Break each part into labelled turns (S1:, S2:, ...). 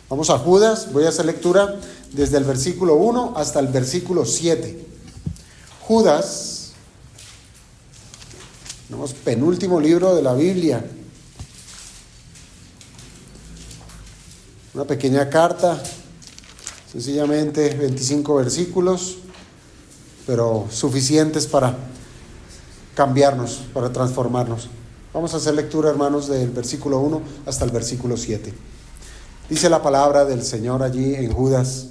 S1: Vamos a Judas, voy a hacer lectura desde el versículo 1 hasta el versículo 7. Judas, tenemos penúltimo libro de la Biblia. Una pequeña carta, sencillamente 25 versículos, pero suficientes para cambiarnos, para transformarnos. Vamos a hacer lectura, hermanos, del versículo 1 hasta el versículo 7. Dice la palabra del Señor allí en Judas.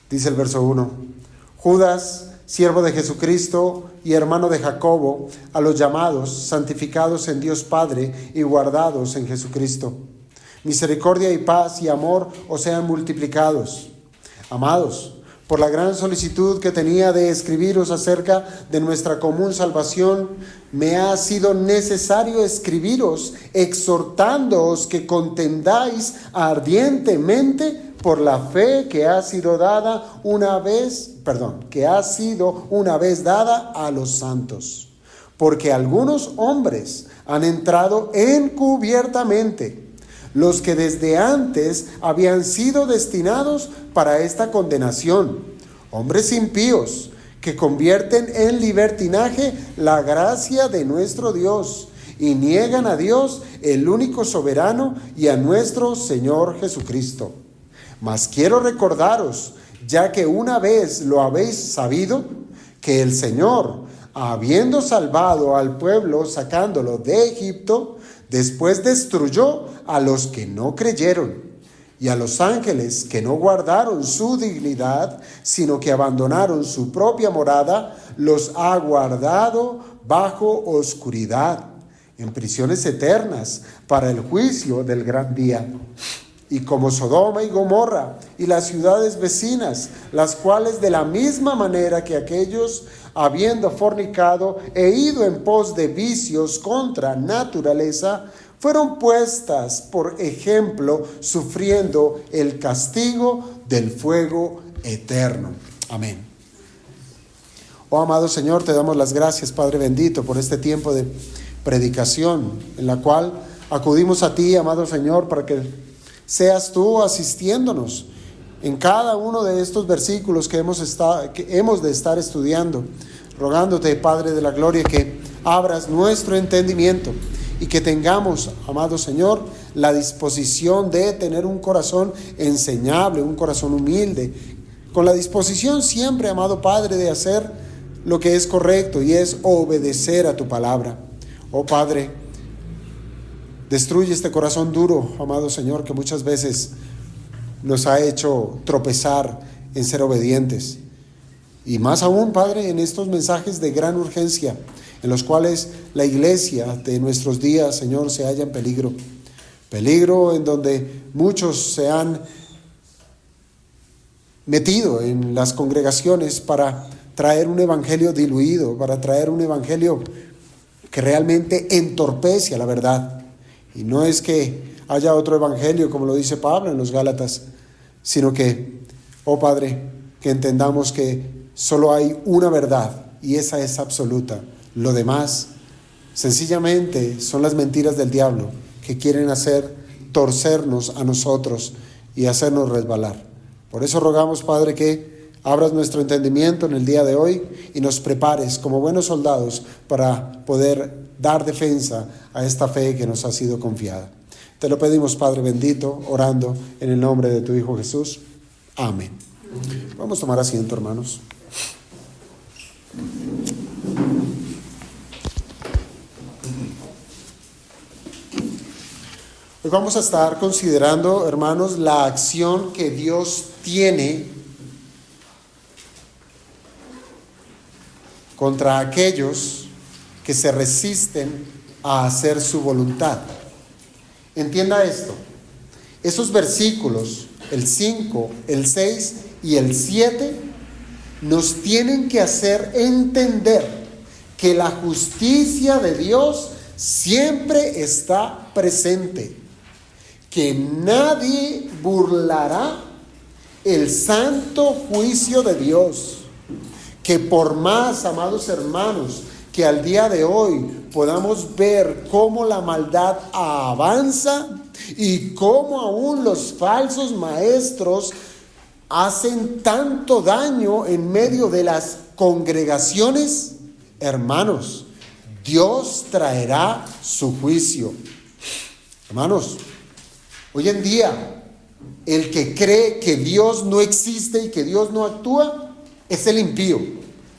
S1: Dice el verso 1. Judas, siervo de Jesucristo y hermano de Jacobo, a los llamados, santificados en Dios Padre y guardados en Jesucristo. Misericordia y paz y amor os sean multiplicados. Amados, por la gran solicitud que tenía de escribiros acerca de nuestra común salvación, me ha sido necesario escribiros, exhortándoos que contendáis ardientemente por la fe que ha sido una vez dada a los santos. Porque algunos hombres han entrado encubiertamente, los que desde antes habían sido destinados para esta condenación, hombres impíos, que convierten en libertinaje la gracia de nuestro Dios y niegan a Dios, el único soberano, y a nuestro Señor Jesucristo. Mas quiero recordaros, ya que una vez lo habéis sabido, que el Señor, habiendo salvado al pueblo sacándolo de Egipto, después destruyó a los que no creyeron y a los ángeles que no guardaron su dignidad, sino que abandonaron su propia morada, los ha guardado bajo oscuridad, en prisiones eternas, para el juicio del gran día. Y como Sodoma y Gomorra y las ciudades vecinas, las cuales de la misma manera que aquellos, habiendo fornicado e ido en pos de vicios contra naturaleza, fueron puestas por ejemplo, sufriendo el castigo del fuego eterno. Amén. Oh amado Señor, te damos las gracias, Padre bendito, por este tiempo de predicación en la cual acudimos a ti, amado Señor, para que seas tú asistiéndonos en cada uno de estos versículos que hemos de estar estudiando, rogándote, Padre de la gloria, que abras nuestro entendimiento y que tengamos, amado Señor, la disposición de tener un corazón enseñable, un corazón humilde, con la disposición siempre, amado Padre, de hacer lo que es correcto y es obedecer a tu palabra. Oh Padre, destruye este corazón duro, amado Señor, que muchas veces nos ha hecho tropezar en ser obedientes. Y más aún, Padre, en estos mensajes de gran urgencia, en los cuales la iglesia de nuestros días, Señor, se halla en peligro. Peligro en donde muchos se han metido en las congregaciones para traer un evangelio diluido, para traer un evangelio que realmente entorpece a la verdad. Y no es que haya otro evangelio, como lo dice Pablo en los Gálatas, sino que, oh Padre, que entendamos que solo hay una verdad y esa es absoluta. Lo demás, sencillamente, son las mentiras del diablo que quieren hacer torcernos a nosotros y hacernos resbalar. Por eso rogamos, Padre, que abras nuestro entendimiento en el día de hoy y nos prepares como buenos soldados para poder dar defensa a esta fe que nos ha sido confiada. Te lo pedimos, Padre bendito, orando en el nombre de tu Hijo Jesús. Amén. Vamos a tomar asiento, hermanos. Hoy vamos a estar considerando, hermanos, la acción que Dios tiene contra aquellos que se resisten a hacer su voluntad. Entienda esto. Esos versículos, el 5, el 6 y el 7, nos tienen que hacer entender que la justicia de Dios siempre está presente, que nadie burlará el santo juicio de Dios, que por más, amados hermanos, que al día de hoy podamos ver cómo la maldad avanza y cómo aún los falsos maestros hacen tanto daño en medio de las congregaciones, hermanos, Dios traerá su juicio. Hermanos, hoy en día, el que cree que Dios no existe y que Dios no actúa, es el impío,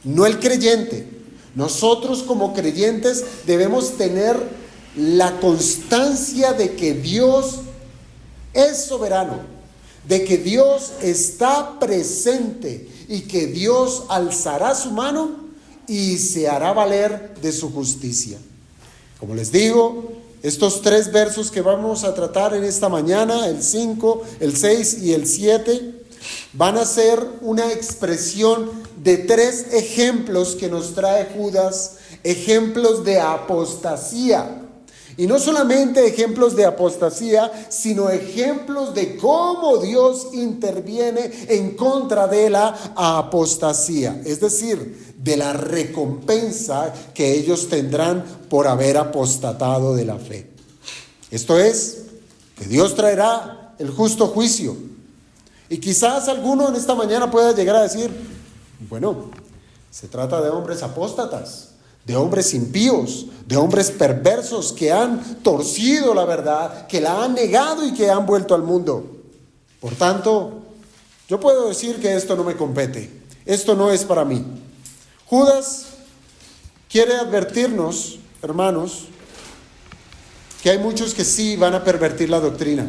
S1: no el creyente. Nosotros como creyentes debemos tener la constancia de que Dios es soberano, de que Dios está presente y que Dios alzará su mano y se hará valer de su justicia. Como les digo, estos 3 versos que vamos a tratar en esta mañana, el 5, el 6 y el 7, van a ser una expresión de 3 ejemplos que nos trae Judas, ejemplos de apostasía. Y no solamente ejemplos de apostasía, sino ejemplos de cómo Dios interviene en contra de la apostasía. Es decir, de la recompensa que ellos tendrán por haber apostatado de la fe. Esto es, que Dios traerá el justo juicio. Y quizás alguno en esta mañana pueda llegar a decir, bueno, se trata de hombres apóstatas, de hombres impíos, de hombres perversos que han torcido la verdad, que la han negado y que han vuelto al mundo. Por tanto, yo puedo decir que esto no me compete, esto no es para mí. Judas quiere advertirnos, hermanos, que hay muchos que sí van a pervertir la doctrina.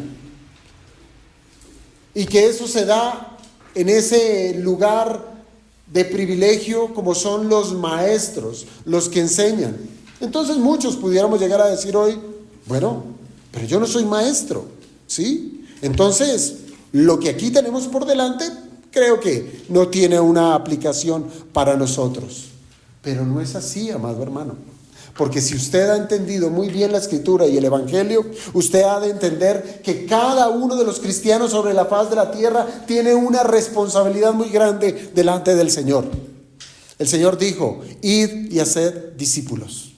S1: Y que eso se da en ese lugar de privilegio como son los maestros, los que enseñan. Entonces muchos pudiéramos llegar a decir hoy, bueno, pero yo no soy maestro, ¿sí? Entonces, lo que aquí tenemos por delante, creo que no tiene una aplicación para nosotros. Pero no es así, amado hermano. Porque si usted ha entendido muy bien la Escritura y el Evangelio, usted ha de entender que cada uno de los cristianos sobre la faz de la tierra tiene una responsabilidad muy grande delante del Señor. El Señor dijo, id y haced discípulos.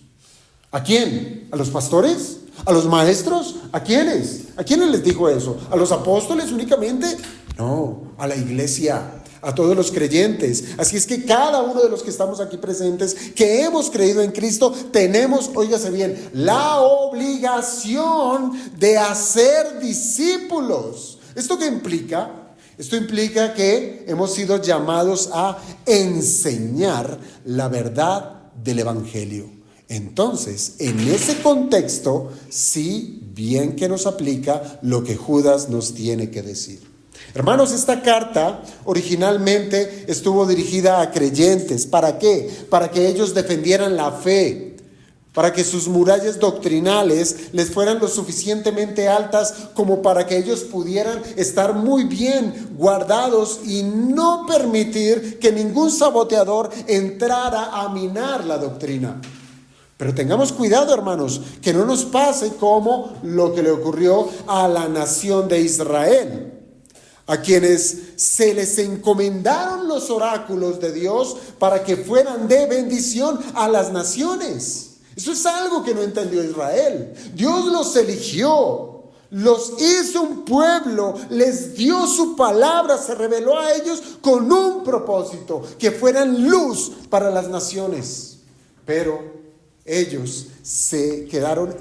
S1: ¿A quién? ¿A los pastores? ¿A los maestros? ¿A quiénes? ¿A quiénes les dijo eso? ¿A los apóstoles únicamente? No, a la iglesia, a todos los creyentes. Así es que cada uno de los que estamos aquí presentes, que hemos creído en Cristo, tenemos, óigase bien, la obligación de hacer discípulos. ¿Esto qué implica? Esto implica que hemos sido llamados a enseñar la verdad del Evangelio. Entonces, en ese contexto, sí, bien que nos aplica lo que Judas nos tiene que decir. Hermanos, esta carta originalmente estuvo dirigida a creyentes. ¿Para qué? Para que ellos defendieran la fe, para que sus murallas doctrinales les fueran lo suficientemente altas como para que ellos pudieran estar muy bien guardados y no permitir que ningún saboteador entrara a minar la doctrina. Pero tengamos cuidado, hermanos, que no nos pase como lo que le ocurrió a la nación de Israel, a quienes se les encomendaron los oráculos de Dios para que fueran de bendición a las naciones. Eso es algo que no entendió Israel. Dios los eligió, los hizo un pueblo, les dio su palabra, se reveló a ellos con un propósito, que fueran luz para las naciones. Pero ellos se quedaron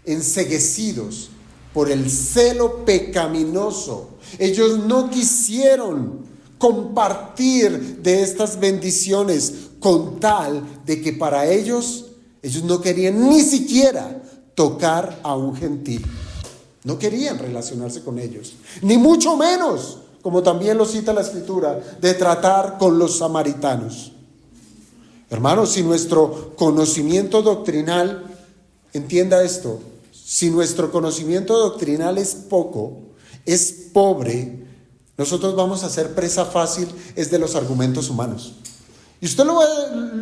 S1: enceguecidos por el celo pecaminoso. Ellos no quisieron compartir de estas bendiciones con tal de que para ellos no querían ni siquiera tocar a un gentil. No querían relacionarse con ellos, ni mucho menos, como también lo cita la Escritura, de tratar con los samaritanos. Hermanos, si nuestro conocimiento doctrinal, entienda esto, si nuestro conocimiento doctrinal es poco, es pobre, nosotros vamos a ser presa fácil es de los argumentos humanos. Y usted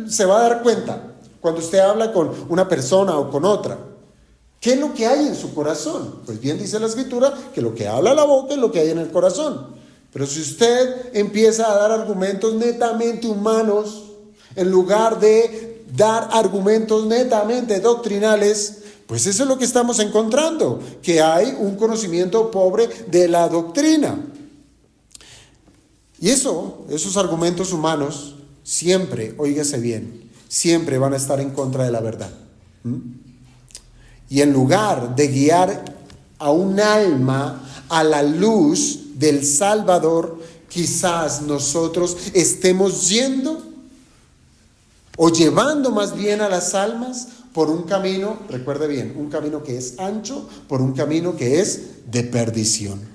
S1: se va a dar cuenta cuando usted habla con una persona o con otra. ¿Qué es lo que hay en su corazón? Pues bien dice la Escritura que lo que habla la boca es lo que hay en el corazón. Pero si usted empieza a dar argumentos netamente humanos, en lugar de dar argumentos netamente doctrinales, pues eso es lo que estamos encontrando, que hay un conocimiento pobre de la doctrina. Y esos argumentos humanos, siempre, óigase bien, siempre van a estar en contra de la verdad. Y en lugar de guiar a un alma a la luz del Salvador, quizás nosotros estemos yendo o llevando más bien a las almas por un camino, recuerde bien, un camino que es ancho, por un camino que es de perdición.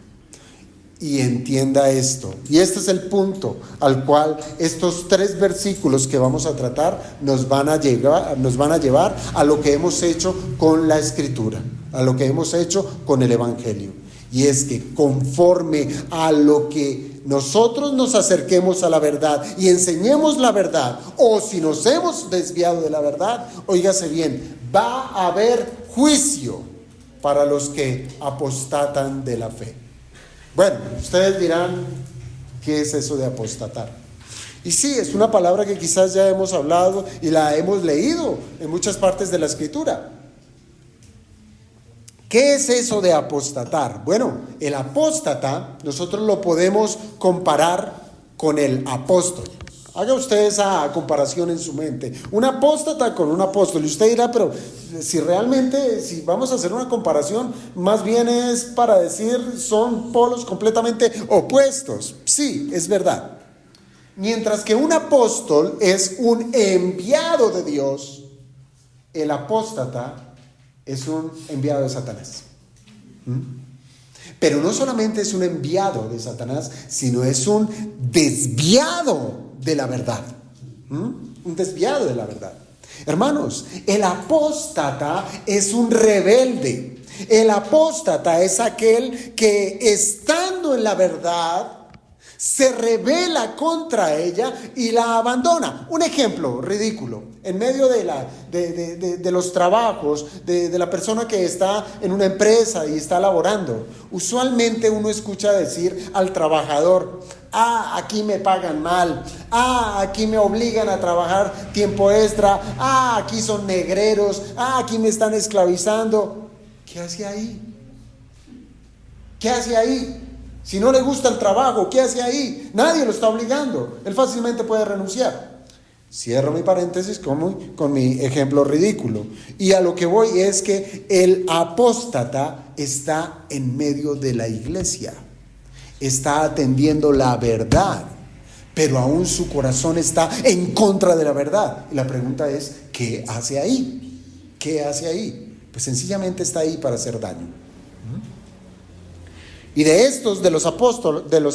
S1: Y entienda esto, y este es el punto al cual estos 3 versículos que vamos a tratar nos van a llevar a lo que hemos hecho con la Escritura, a lo que hemos hecho con el Evangelio. Y es que conforme a lo que nosotros nos acerquemos a la verdad y enseñemos la verdad, o si nos hemos desviado de la verdad, óigase bien, va a haber juicio para los que apostatan de la fe. Bueno, ustedes dirán, ¿qué es eso de apostatar? Y sí, es una palabra que quizás ya hemos hablado y la hemos leído en muchas partes de la Escritura. ¿Qué es eso de apostatar? Bueno, el apóstata nosotros lo podemos comparar con el apóstol. Haga usted esa comparación en su mente. Un apóstata con un apóstol. Y usted dirá, pero si realmente, si vamos a hacer una comparación, más bien es para decir son polos completamente opuestos. Sí, es verdad. Mientras que un apóstol es un enviado de Dios, el apóstata es un enviado de Satanás. Pero no solamente es un enviado de Satanás, sino es un desviado de la verdad. Un desviado de la verdad. Hermanos, el apóstata es un rebelde. El apóstata es aquel que, estando en la verdad, se rebela contra ella y la abandona. Un ejemplo ridículo: en medio de los trabajos de la persona que está en una empresa y está laborando, usualmente uno escucha decir al trabajador: aquí me pagan mal, aquí me obligan a trabajar tiempo extra, aquí son negreros, aquí me están esclavizando. ¿Qué hace ahí? ¿Qué hace ahí? Si no le gusta el trabajo, ¿qué hace ahí? Nadie lo está obligando. Él fácilmente puede renunciar. Cierro mi paréntesis con mi ejemplo ridículo. Y a lo que voy es que el apóstata está en medio de la iglesia. Está atendiendo la verdad, pero aún su corazón está en contra de la verdad. Y la pregunta es, ¿qué hace ahí? ¿Qué hace ahí? Pues sencillamente está ahí para hacer daño. Y de estos, de los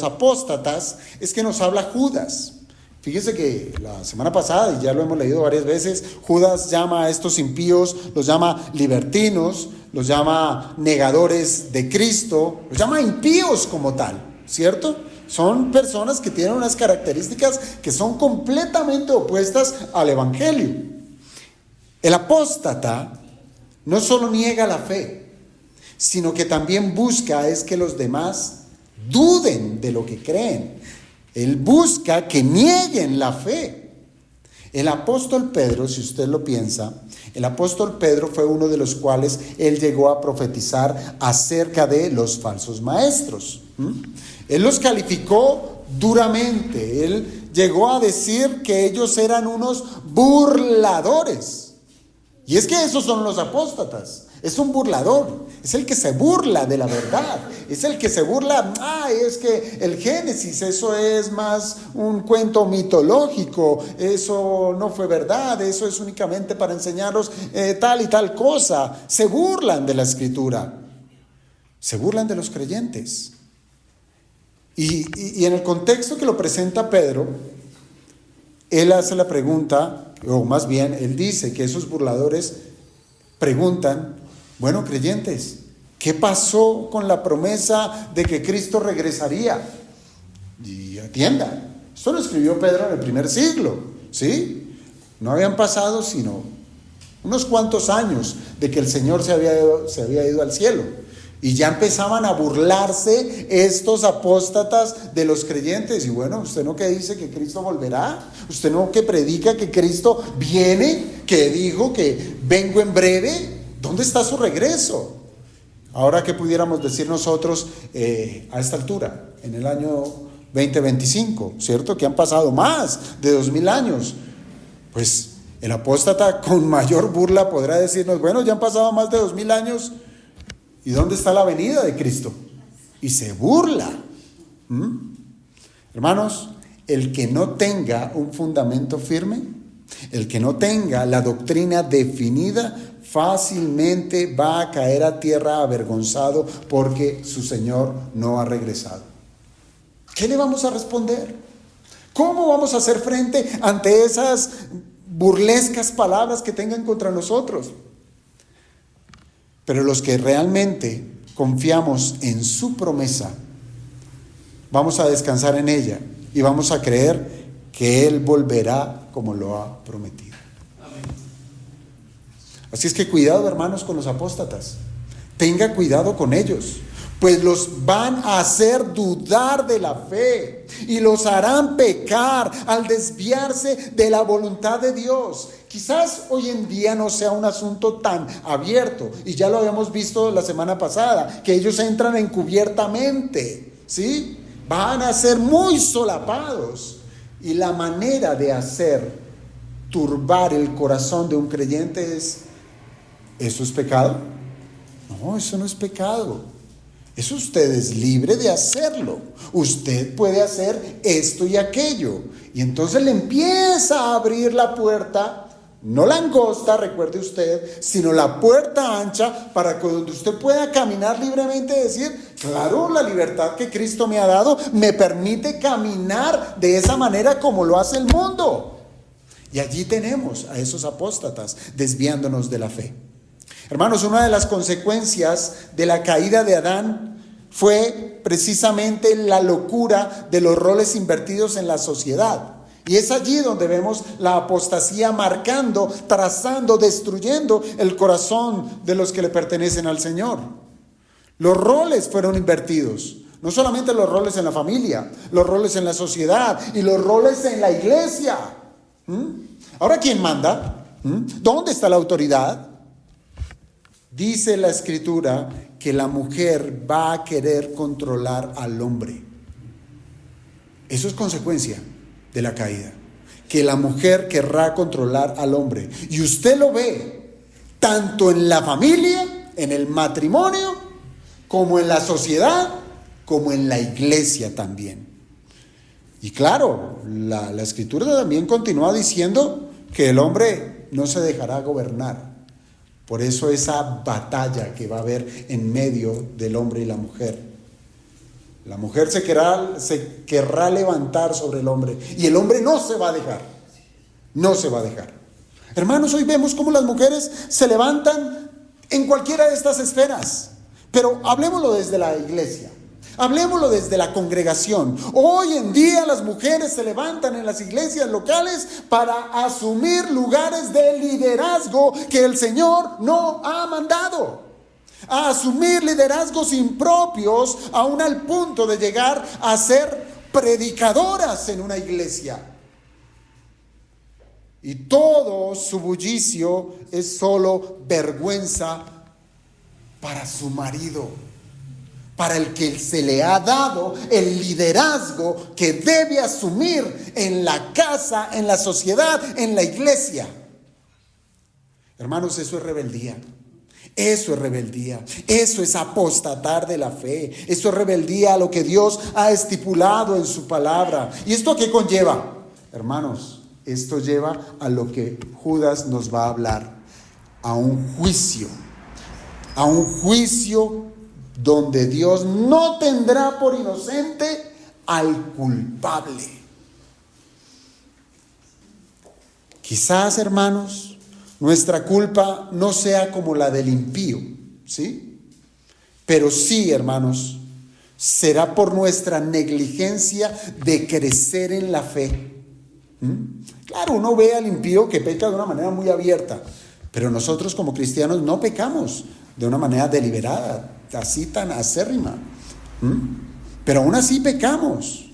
S1: apóstatas, es que nos habla Judas. Fíjese que la semana pasada, y ya lo hemos leído varias veces, Judas llama a estos impíos, los llama libertinos, los llama negadores de Cristo, los llama impíos como tal, ¿cierto? Son personas que tienen unas características que son completamente opuestas al Evangelio. El apóstata no solo niega la fe, sino que también busca es que los demás duden de lo que creen. Él busca que nieguen la fe. El apóstol Pedro, si usted lo piensa, el apóstol Pedro fue uno de los cuales él llegó a profetizar acerca de los falsos maestros. Él los calificó duramente. Él llegó a decir que ellos eran unos burladores. Y es que esos son los apóstatas. Es un burlador, es el que se burla de la verdad, es el que se burla, es que el Génesis, eso es más un cuento mitológico, eso no fue verdad, eso es únicamente para enseñarnos tal y tal cosa. Se burlan de la Escritura, se burlan de los creyentes. Y en el contexto que lo presenta Pedro, él hace la pregunta, o más bien, él dice que esos burladores preguntan: bueno, creyentes, ¿qué pasó con la promesa de que Cristo regresaría? Y atienda, esto lo escribió Pedro en el primer siglo, ¿sí? No habían pasado sino unos cuantos años de que el Señor se había ido al cielo. Y ya empezaban a burlarse estos apóstatas de los creyentes. Y bueno, ¿usted no que dice que Cristo volverá? ¿Usted no que predica que Cristo viene? ¿Que dijo que vengo en breve? ¿Dónde está su regreso? Ahora, ¿qué pudiéramos decir nosotros a esta altura, en el año 2025, ¿cierto? Que han pasado más de 2000 años. Pues el apóstata con mayor burla podrá decirnos, bueno, ya han pasado más de 2000 años, ¿y dónde está la venida de Cristo? Y se burla. Hermanos, el que no tenga un fundamento firme, el que no tenga la doctrina definida, fácilmente va a caer a tierra avergonzado porque su Señor no ha regresado. ¿Qué le vamos a responder? ¿Cómo vamos a hacer frente ante esas burlescas palabras que tengan contra nosotros? Pero los que realmente confiamos en su promesa, vamos a descansar en ella y vamos a creer que Él volverá como lo ha prometido. Así es que cuidado, hermanos, con los apóstatas. Tenga cuidado con ellos, pues los van a hacer dudar de la fe y los harán pecar al desviarse de la voluntad de Dios. Quizás hoy en día no sea un asunto tan abierto, y ya lo habíamos visto la semana pasada, que ellos entran encubiertamente, ¿sí? Van a ser muy solapados, y la manera de hacer turbar el corazón de un creyente es: ¿eso es pecado? No, eso no es pecado. Eso usted es libre de hacerlo. Usted puede hacer esto y aquello. Y entonces le empieza a abrir la puerta, no la angosta, recuerde usted, sino la puerta ancha, para que donde usted pueda caminar libremente y decir: claro, la libertad que Cristo me ha dado me permite caminar de esa manera como lo hace el mundo. Y allí tenemos a esos apóstatas desviándonos de la fe. Hermanos, una de las consecuencias de la caída de Adán fue precisamente la locura de los roles invertidos en la sociedad. Y es allí donde vemos la apostasía marcando, trazando, destruyendo el corazón de los que le pertenecen al Señor. Los roles fueron invertidos. No solamente los roles en la familia, los roles en la sociedad y los roles en la iglesia. Ahora, ¿quién manda? ¿Dónde está la autoridad? Dice la Escritura que la mujer va a querer controlar al hombre. Eso es consecuencia de la caída, que la mujer querrá controlar al hombre. Y usted lo ve tanto en la familia, en el matrimonio, como en la sociedad, como en la iglesia también. Y claro, la Escritura también continúa diciendo que el hombre no se dejará gobernar. Por eso esa batalla que va a haber en medio del hombre y la mujer. La mujer se querrá levantar sobre el hombre, y el hombre no se va a dejar. No se va a dejar. Hermanos, hoy vemos cómo las mujeres se levantan en cualquiera de estas esferas. Pero hablemoslo desde la iglesia. Hablemoslo desde la congregación. Hoy en día las mujeres se levantan en las iglesias locales para asumir lugares de liderazgo que el Señor no ha mandado. A asumir liderazgos impropios, aún al punto de llegar a ser predicadoras en una iglesia. Y todo su bullicio es solo vergüenza para su marido, para el que se le ha dado el liderazgo que debe asumir en la casa, en la sociedad, en la iglesia. Hermanos, eso es rebeldía. Eso es rebeldía. Eso es apostatar de la fe. Eso es rebeldía a lo que Dios ha estipulado en su palabra. ¿Y esto qué conlleva? Hermanos, esto lleva a lo que Judas nos va a hablar, a un juicio. A un juicio donde Dios no tendrá por inocente al culpable. Quizás, hermanos, nuestra culpa no sea como la del impío, ¿sí? Pero sí, hermanos, será por nuestra negligencia de crecer en la fe. Claro, uno ve al impío que peca de una manera muy abierta, pero nosotros como cristianos no pecamos de una manera deliberada, así tan acérrima. Pero aún así pecamos.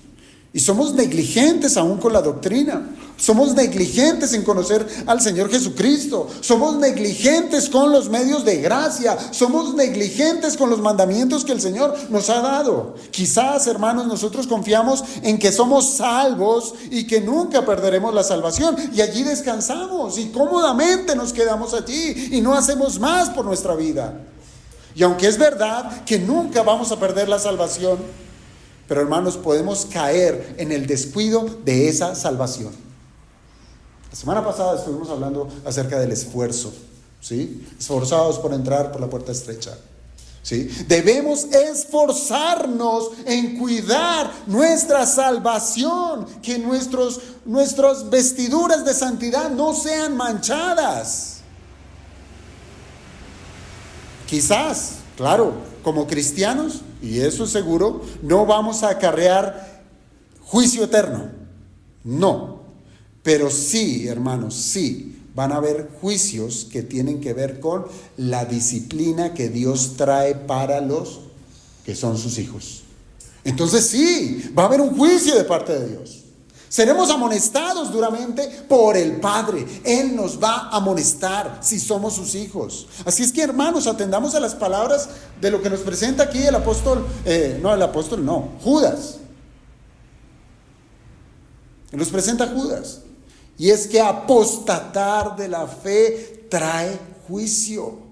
S1: Y somos negligentes aún con la doctrina. Somos negligentes en conocer al Señor Jesucristo. Somos negligentes con los medios de gracia. Somos negligentes con los mandamientos que el Señor nos ha dado. Quizás, hermanos, nosotros confiamos en que somos salvos y que nunca perderemos la salvación. Y allí descansamos y cómodamente nos quedamos allí y no hacemos más por nuestra vida. Y aunque es verdad que nunca vamos a perder la salvación, pero hermanos, podemos caer en el descuido de esa salvación. La semana pasada estuvimos hablando acerca del esfuerzo, ¿sí? Esforzados por entrar por la puerta estrecha, ¿sí? Debemos esforzarnos en cuidar nuestra salvación, que nuestras vestiduras de santidad no sean manchadas. Quizás, claro, como cristianos, y eso es seguro, no vamos a acarrear juicio eterno. No. Pero sí, hermanos, sí, van a haber juicios que tienen que ver con la disciplina que Dios trae para los que son sus hijos. Entonces sí, va a haber un juicio de parte de Dios. Seremos amonestados duramente por el Padre. Él nos va a amonestar si somos sus hijos. Así es que, hermanos, atendamos a las palabras de lo que nos presenta aquí Judas. Nos presenta Judas. Y es que apostatar de la fe trae juicio.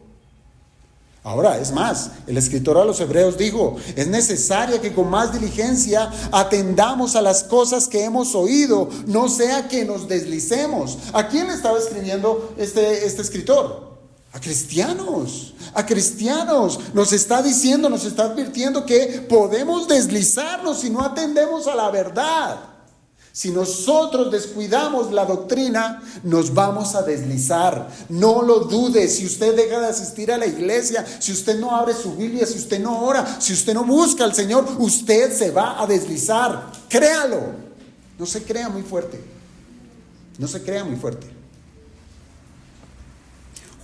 S1: Ahora, es más, el escritor a los Hebreos dijo: es necesario que con más diligencia atendamos a las cosas que hemos oído, no sea que nos deslicemos. ¿A quién le estaba escribiendo este escritor? A cristianos. Nos está diciendo, nos está advirtiendo que podemos deslizarnos si no atendemos a la verdad. Si nosotros descuidamos la doctrina, nos vamos a deslizar. No lo dude. Si usted deja de asistir a la iglesia, si usted no abre su Biblia, si usted no ora, si usted no busca al Señor, usted se va a deslizar. Créalo. No se crea muy fuerte.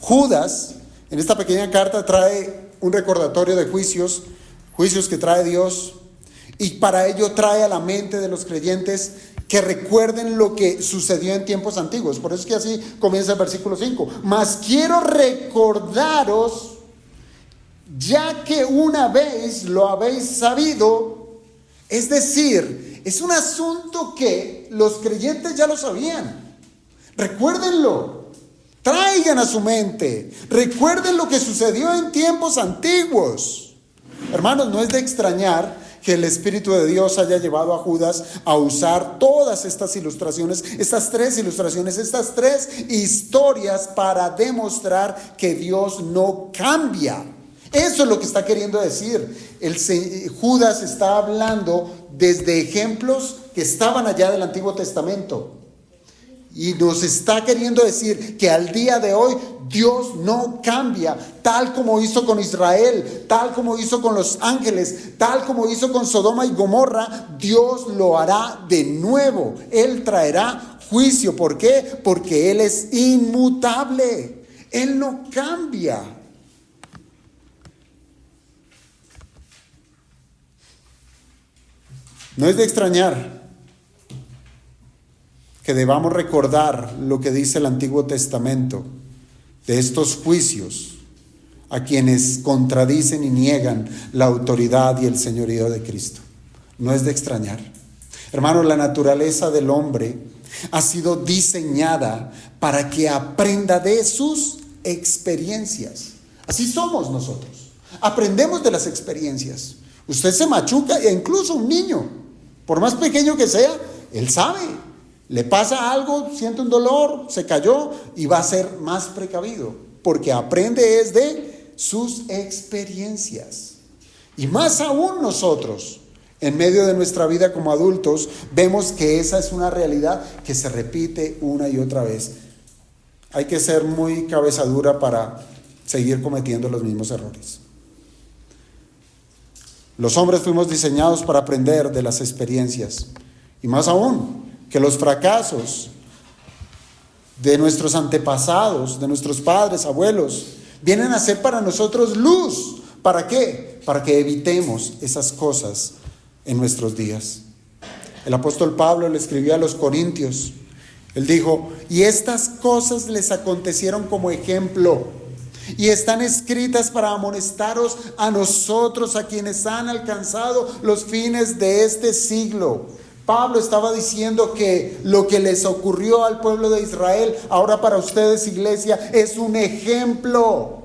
S1: Judas, en esta pequeña carta, trae un recordatorio de juicios que trae Dios, y para ello trae a la mente de los creyentes que recuerden lo que sucedió en tiempos antiguos. Por eso es que así comienza el versículo 5. Mas quiero recordaros, ya que una vez lo habéis sabido. Es decir, es un asunto que los creyentes ya lo sabían. Recuérdenlo. Traigan a su mente. Recuerden lo que sucedió en tiempos antiguos. Hermanos, no es de extrañar que el Espíritu de Dios haya llevado a Judas a usar todas estas ilustraciones, estas tres historias para demostrar que Dios no cambia. Eso es lo que está queriendo decir. Judas está hablando desde ejemplos que estaban allá del Antiguo Testamento. Y nos está queriendo decir que al día de hoy Dios no cambia, tal como hizo con Israel, tal como hizo con los ángeles, tal como hizo con Sodoma y Gomorra. Dios lo hará de nuevo. Él traerá juicio. ¿Por qué? Porque Él es inmutable. Él no cambia. No es de extrañar que debamos recordar lo que dice el Antiguo Testamento de estos juicios a quienes contradicen y niegan la autoridad y el señorío de Cristo. No es de extrañar. Hermanos, la naturaleza del hombre ha sido diseñada para que aprenda de sus experiencias. Así somos nosotros. Aprendemos de las experiencias. Usted se machuca, e incluso un niño, por más pequeño que sea, él sabe. Le pasa algo, siente un dolor, se cayó y va a ser más precavido, porque aprende de sus experiencias. Y más aún nosotros, en medio de nuestra vida como adultos, vemos que esa es una realidad que se repite una y otra vez. Hay que ser muy cabeza dura para seguir cometiendo los mismos errores. Los hombres fuimos diseñados para aprender de las experiencias, y más aún que los fracasos de nuestros antepasados, de nuestros padres, abuelos, Vienen a ser para nosotros luz. ¿Para qué? Para que evitemos esas cosas en nuestros días. El apóstol Pablo le escribió a los Corintios. Él dijo: y estas cosas les acontecieron como ejemplo, y están escritas para amonestaros a nosotros, a quienes han alcanzado los fines de este siglo. Pablo estaba diciendo que lo que les ocurrió al pueblo de Israel, ahora para ustedes, iglesia, es un ejemplo.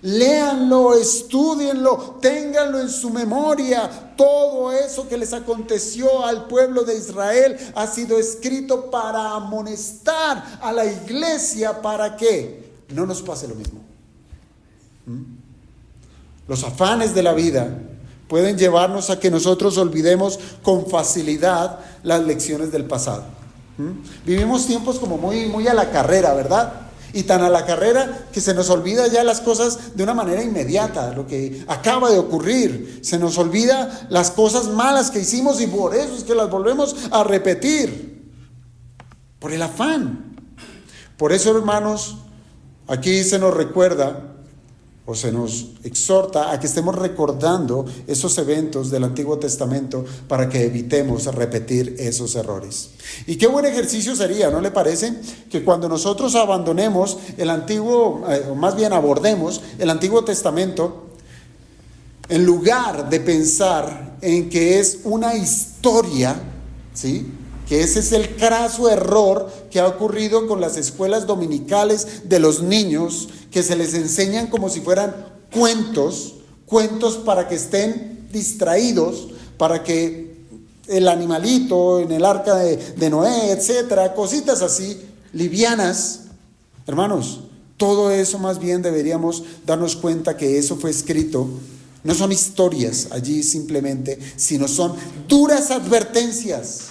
S1: Léanlo, estúdienlo, ténganlo en su memoria. Todo eso que les aconteció al pueblo de Israel ha sido escrito para amonestar a la iglesia para que no nos pase lo mismo. Los afanes de la vida pueden llevarnos a que nosotros olvidemos con facilidad las lecciones del pasado. Vivimos tiempos como muy a la carrera, ¿verdad? Y tan a la carrera que se nos olvida ya las cosas de una manera inmediata, lo que acaba de ocurrir. Se nos olvida las cosas malas que hicimos y por eso es que las volvemos a repetir. Por el afán. Por eso, hermanos, aquí se nos recuerda o se nos exhorta a que estemos recordando esos eventos del Antiguo Testamento para que evitemos repetir esos errores. Y qué buen ejercicio sería, ¿no le parece? Que cuando nosotros abandonemos el Antiguo, o más bien abordemos el Antiguo Testamento, en lugar de pensar en que es una historia, ¿sí?, que ese es el craso error que ha ocurrido con las escuelas dominicales de los niños, que se les enseñan como si fueran cuentos para que estén distraídos, para que el animalito en el arca de Noé, etcétera, cositas así, livianas. Hermanos, todo eso más bien deberíamos darnos cuenta que eso fue escrito. No son historias allí simplemente, sino son duras advertencias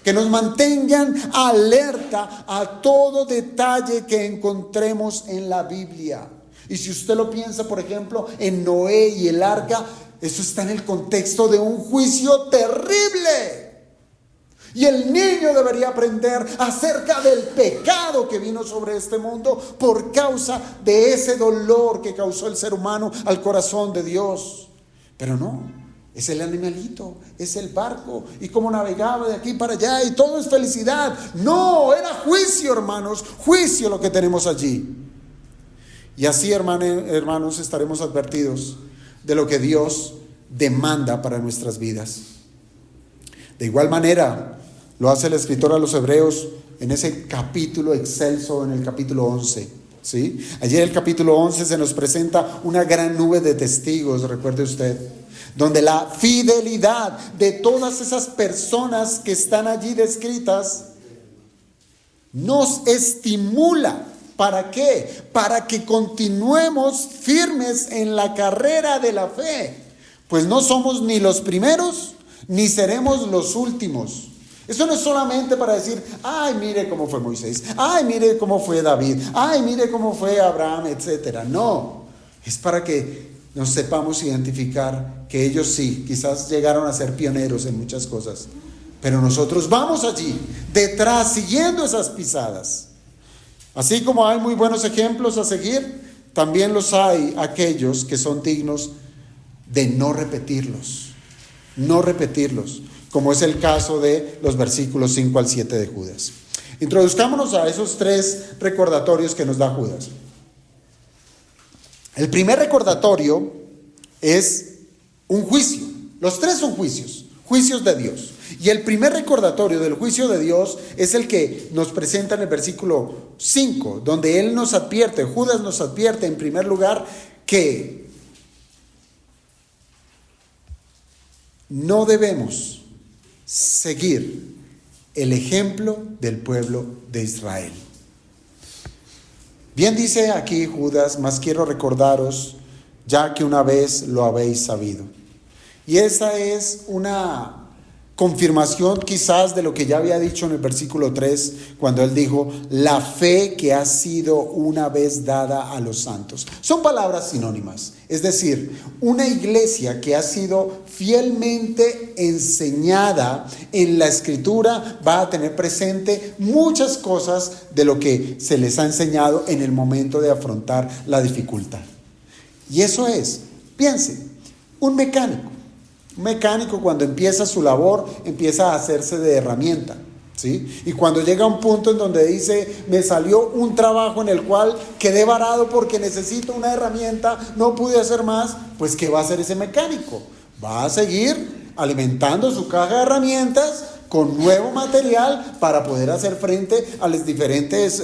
S1: que nos mantengan alerta a todo detalle que encontremos en la Biblia. Y si usted lo piensa, por ejemplo, en Noé y el arca, eso está en el contexto de un juicio terrible. Y el niño debería aprender acerca del pecado que vino sobre este mundo por causa de ese dolor que causó el ser humano al corazón de Dios. Pero no. Es el animalito, es el barco, y cómo navegaba de aquí para allá, y todo es felicidad. No, era juicio, hermanos, juicio lo que tenemos allí. Y así, hermanos, estaremos advertidos de lo que Dios demanda para nuestras vidas. De igual manera, lo hace el escritor a los Hebreos en ese capítulo excelso, en el capítulo 11. ¿Sí? Allí en el capítulo 11 se nos presenta una gran nube de testigos, recuerde usted, donde la fidelidad de todas esas personas que están allí descritas nos estimula. ¿Para qué? Para que continuemos firmes en la carrera de la fe, pues no somos ni los primeros ni seremos los últimos. Eso no es solamente para decir: ay, mire cómo fue Moisés, ay, mire cómo fue David, ay, mire cómo fue Abraham, etcétera. No, es para que nos sepamos identificar que ellos sí, quizás llegaron a ser pioneros en muchas cosas, pero nosotros vamos allí, detrás, siguiendo esas pisadas. Así como hay muy buenos ejemplos a seguir, también los hay aquellos que son dignos de no repetirlos, como es el caso de los versículos 5 al 7 de Judas. Introduzcámonos a esos 3 recordatorios que nos da Judas. El primer recordatorio es un juicio. Los 3 son juicios de Dios. Y el primer recordatorio del juicio de Dios es el que nos presenta en el versículo 5, donde él nos advierte, Judas nos advierte en primer lugar que no debemos seguir el ejemplo del pueblo de Israel. Bien dice aquí Judas: mas quiero recordaros, ya que una vez lo habéis sabido. Y esa es una confirmación quizás de lo que ya había dicho en el versículo 3, cuando él dijo, la fe que ha sido una vez dada a los santos. Son palabras sinónimas, es decir, una iglesia que ha sido fielmente enseñada en la Escritura va a tener presente muchas cosas de lo que se les ha enseñado en el momento de afrontar la dificultad. Y eso es, piense, un mecánico. Un mecánico cuando empieza su labor, empieza a hacerse de herramienta, ¿sí? Y cuando llega a un punto en donde dice, me salió un trabajo en el cual quedé varado porque necesito una herramienta, no pude hacer más, pues ¿qué va a hacer ese mecánico? Va a seguir alimentando su caja de herramientas con nuevo material para poder hacer frente a las diferentes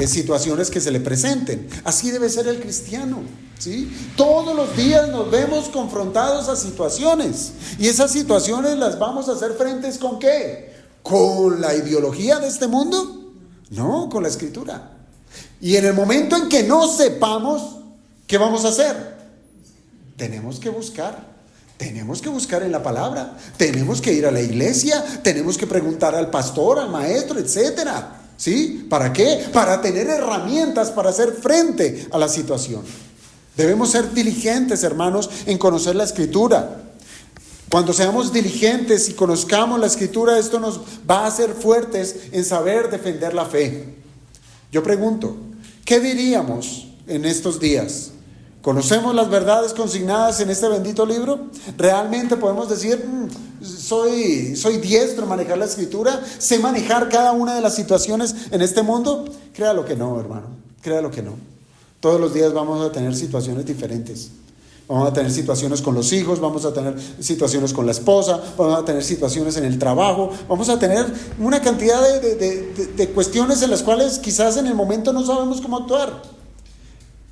S1: situaciones que se le presenten. Así debe ser el cristiano, ¿sí? Todos los días nos vemos confrontados a situaciones, y esas situaciones las vamos a hacer frentes ¿con qué? ¿Con la ideología de este mundo? No, con la Escritura. Y en el momento en que no sepamos, ¿qué vamos a hacer? Tenemos que buscar en la palabra, tenemos que ir a la iglesia, tenemos que preguntar al pastor, al maestro, etcétera, ¿sí? ¿Para qué? Para tener herramientas para hacer frente a la situación. Debemos ser diligentes, hermanos, en conocer la Escritura. Cuando seamos diligentes y conozcamos la Escritura, esto nos va a hacer fuertes en saber defender la fe. Yo pregunto, ¿qué diríamos en estos días? ¿Conocemos las verdades consignadas en este bendito libro? ¿Realmente podemos decir, soy diestro en manejar la Escritura? ¿Sé manejar cada una de las situaciones en este mundo? Créalo que no, hermano, créalo que no. Todos los días vamos a tener situaciones diferentes. Vamos a tener situaciones con los hijos, vamos a tener situaciones con la esposa, vamos a tener situaciones en el trabajo, vamos a tener una cantidad de cuestiones en las cuales quizás en el momento no sabemos cómo actuar.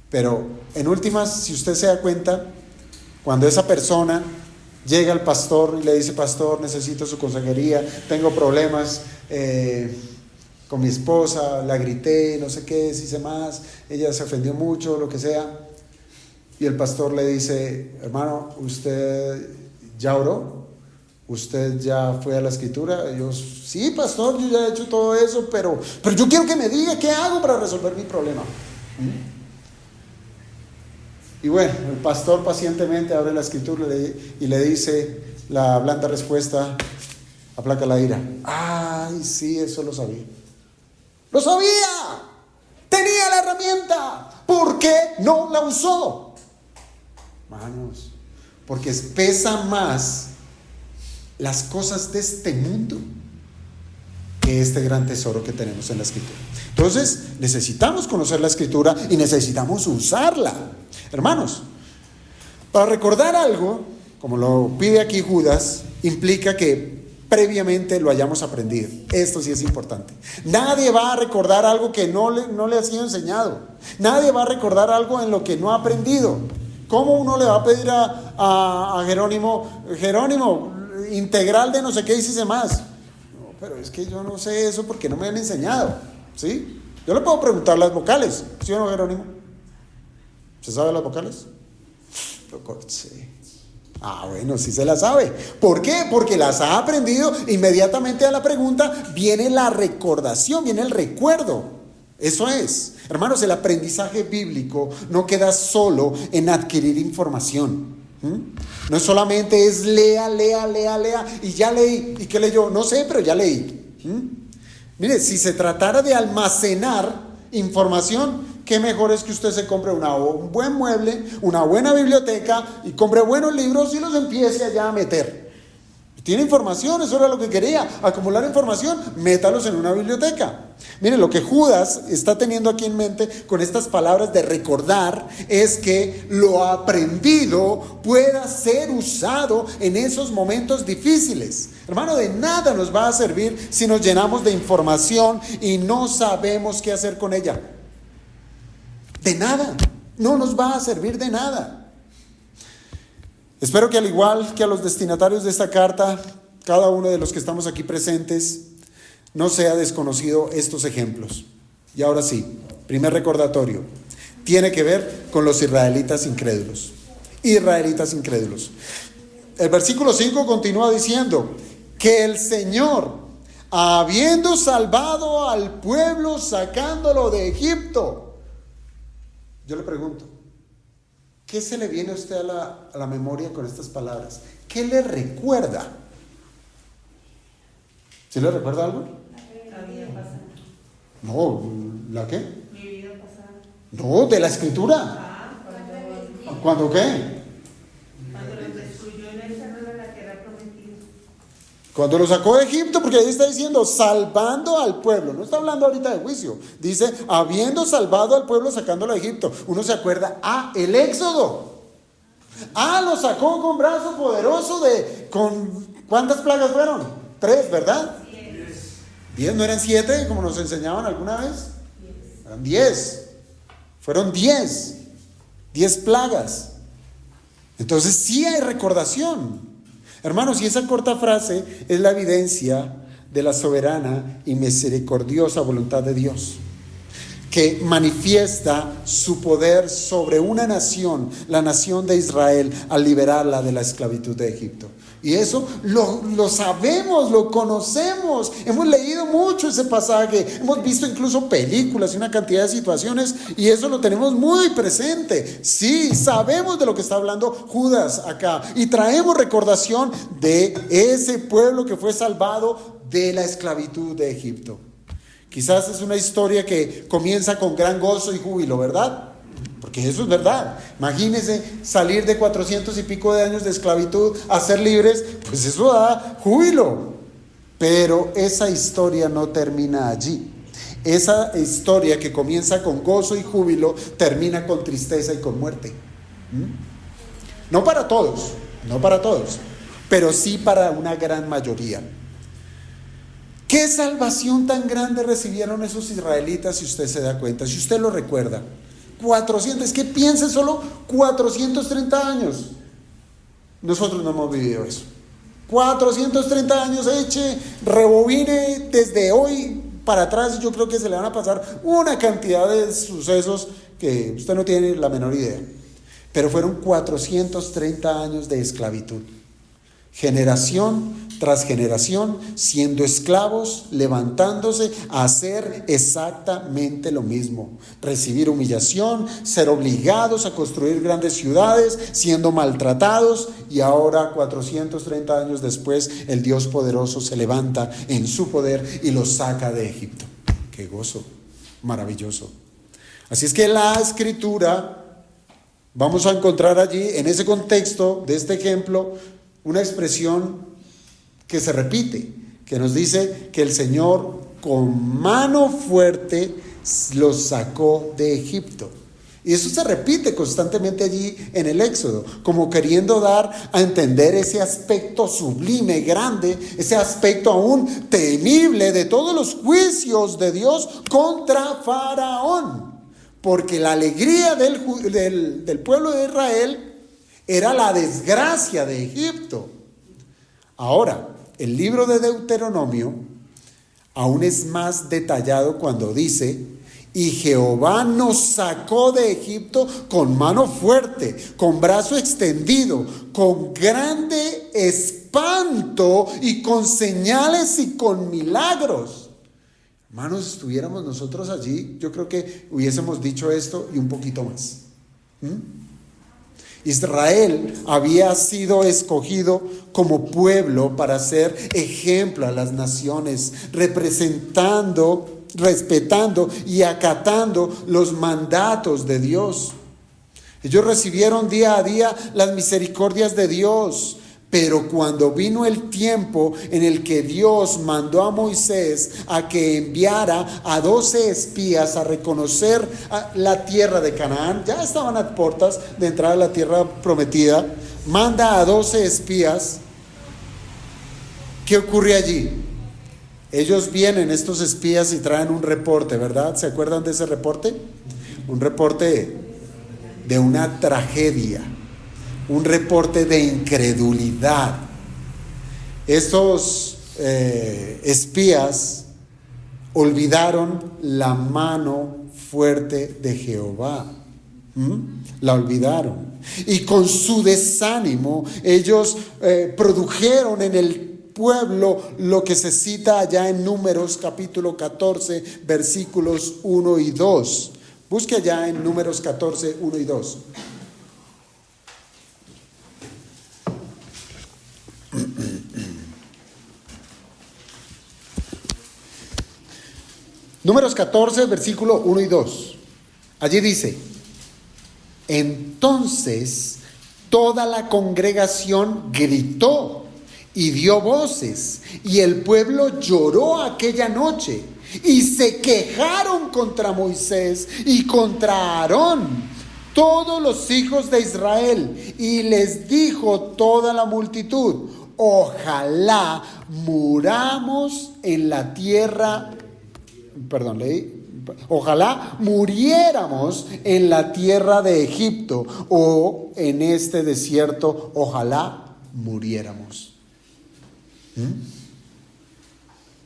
S1: Pero en últimas, si usted se da cuenta, cuando esa persona llega al pastor y le dice, pastor, necesito su consejería, tengo problemas con mi esposa, la grité, no sé qué, hice más, ella se ofendió mucho, lo que sea, y el pastor le dice, hermano, ¿usted ya oró? ¿Usted ya fue a la Escritura? Y yo, sí, pastor, yo ya he hecho todo eso, pero yo quiero que me diga qué hago para resolver mi problema. Y bueno, el pastor pacientemente abre la Escritura y le dice la blanda respuesta, aplaca la ira. Ay, sí, eso lo sabía. ¡Lo sabía! ¡Tenía la herramienta! ¿Por qué no la usó? Hermanos, porque pesa más las cosas de este mundo que este gran tesoro que tenemos en la Escritura. Entonces, necesitamos conocer la Escritura y necesitamos usarla. Hermanos, para recordar algo, como lo pide aquí Judas, implica que previamente lo hayamos aprendido. Esto sí es importante. Nadie va a recordar algo que no le ha sido enseñado. Nadie va a recordar algo en lo que no ha aprendido. ¿Cómo uno le va a pedir a Jerónimo, integral de no sé qué hice más? No, pero es que yo no sé eso porque no me han enseñado, ¿sí? Yo le puedo preguntar las vocales, ¿sí o no, Jerónimo? ¿Se sabe las vocales? Sí. Bueno, sí se las sabe. ¿Por qué? Porque las ha aprendido. Inmediatamente a la pregunta viene la recordación, viene el recuerdo. Eso es. Hermanos, el aprendizaje bíblico no queda solo en adquirir información. No solamente es lea, y ya leí. ¿Y qué leyó? No sé, pero ya leí. Mire, si se tratara de almacenar información, qué mejor es que usted se compre un buen mueble, una buena biblioteca y compre buenos libros y los empiece allá a meter. Tiene información, eso era lo que quería, acumular información, métalos en una biblioteca. Miren, lo que Judas está teniendo aquí en mente con estas palabras de recordar es que lo aprendido pueda ser usado en esos momentos difíciles. Hermano, de nada nos va a servir si nos llenamos de información y no sabemos qué hacer con ella. De nada, no nos va a servir de nada. Espero que al igual que a los destinatarios de esta carta, cada uno de los que estamos aquí presentes, no sea desconocido estos ejemplos. Y ahora sí, primer recordatorio, tiene que ver con los israelitas incrédulos. Israelitas incrédulos. El versículo 5 continúa diciendo, que el Señor, habiendo salvado al pueblo sacándolo de Egipto. Yo le pregunto, ¿qué se le viene a usted a la memoria con estas palabras? ¿Qué le recuerda? ¿Sí le recuerda algo?
S2: La vida pasada.
S1: No, ¿la qué?
S2: Mi vida pasada.
S1: No, de la Escritura. ¿Cuándo qué?
S2: Cuando los destruyó en el cerro de la tierra prometida.
S1: Cuando lo sacó de Egipto, porque ahí está diciendo, salvando al pueblo. No está hablando ahorita de juicio. Dice, habiendo salvado al pueblo sacándolo de Egipto. Uno se acuerda, el Éxodo. Lo sacó con brazo poderoso ¿cuántas plagas fueron? 3, ¿verdad? 10, ¿no eran 7 como nos enseñaban alguna vez? Eran 10. Fueron 10 plagas. Entonces sí hay recordación. Hermanos, y esa corta frase es la evidencia de la soberana y misericordiosa voluntad de Dios, que manifiesta su poder sobre una nación, la nación de Israel, al liberarla de la esclavitud de Egipto. Y eso lo sabemos, lo conocemos. Hemos leído mucho ese pasaje, hemos visto incluso películas y una cantidad de situaciones, y eso lo tenemos muy presente. Sí, sabemos de lo que está hablando Judas acá, y traemos recordación de ese pueblo que fue salvado de la esclavitud de Egipto. Quizás es una historia que comienza con gran gozo y júbilo, ¿verdad? Porque eso es verdad. Imagínense salir de 400 y pico de años de esclavitud a ser libres, pues eso da júbilo. Pero esa historia no termina allí. Esa historia que comienza con gozo y júbilo termina con tristeza y con muerte. No para todos, pero sí para una gran mayoría. ¿Qué salvación tan grande recibieron esos israelitas, si usted se da cuenta, si usted lo recuerda? 400, es que piense solo 430 años. Nosotros no hemos vivido eso. 430 años, rebobine desde hoy para atrás, y yo creo que se le van a pasar una cantidad de sucesos que usted no tiene la menor idea. Pero fueron 430 años de esclavitud. Generación tras generación, siendo esclavos, levantándose a hacer exactamente lo mismo. Recibir humillación, ser obligados a construir grandes ciudades, siendo maltratados, y ahora 430 años después, el Dios poderoso se levanta en su poder y los saca de Egipto. ¡Qué gozo! Maravilloso. Así es que la Escritura, vamos a encontrar allí, en ese contexto de este ejemplo, una expresión que se repite, que nos dice que el Señor con mano fuerte los sacó de Egipto. Y eso se repite constantemente allí en el Éxodo, como queriendo dar a entender ese aspecto sublime, grande, ese aspecto aún temible de todos los juicios de Dios contra Faraón. Porque la alegría del pueblo de Israel era la desgracia de Egipto. Ahora, el libro de Deuteronomio aún es más detallado cuando dice: y Jehová nos sacó de Egipto con mano fuerte, con brazo extendido, con grande espanto y con señales y con milagros. Hermanos, estuviéramos nosotros allí, yo creo que hubiésemos dicho esto y un poquito más. Israel había sido escogido como pueblo para ser ejemplo a las naciones, respetando y acatando los mandatos de Dios. Ellos recibieron día a día las misericordias de Dios, pero cuando vino el tiempo en el que Dios mandó a Moisés a que enviara a 12 espías a reconocer la tierra de Canaán, ya estaban a puertas de entrar a la tierra prometida, manda a 12 espías. ¿Qué ocurre allí? Ellos vienen, estos espías, y traen un reporte, ¿verdad? ¿Se acuerdan de ese reporte? Un reporte de una tragedia, un reporte de incredulidad. Estos espías olvidaron la mano fuerte de Jehová. La olvidaron. Y con su desánimo, ellos produjeron en el pueblo lo que se cita allá en Números capítulo 14, versículos 1 y 2. Busque allá en Números 14, 1 y 2. Números 14, versículo 1 y 2. Allí dice: entonces toda la congregación gritó y dio voces, y el pueblo lloró aquella noche, y se quejaron contra Moisés y contra Aarón, todos los hijos de Israel, y les dijo toda la multitud: ojalá muramos en la tierra, ojalá muriéramos en la tierra de Egipto o en este desierto, ojalá muriéramos.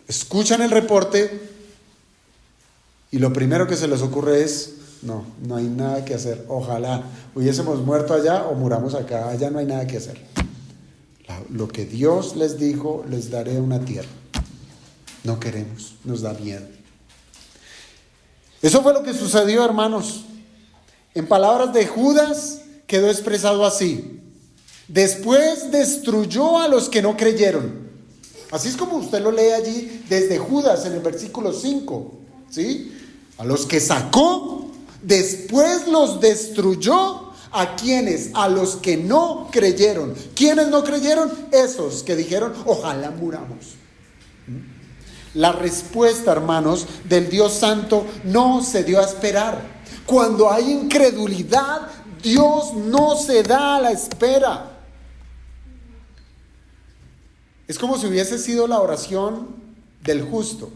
S1: Escuchan el reporte y lo primero que se les ocurre es: no hay nada que hacer, ojalá hubiésemos muerto allá o muramos acá, allá no hay nada que hacer. Lo que Dios les dijo: les daré una tierra. No queremos, nos da miedo. Eso fue lo que sucedió, hermanos. En palabras de Judas quedó expresado así: después destruyó a los que no creyeron. Así es como usted lo lee allí desde Judas en el versículo 5, ¿sí? A los que sacó, después los destruyó. ¿A quiénes? A los que no creyeron. ¿Quiénes no creyeron? Esos que dijeron: ojalá muramos. La respuesta, hermanos, del Dios Santo no se dio a esperar. Cuando hay incredulidad, Dios no se da a la espera. Es como si hubiese sido la oración del justo.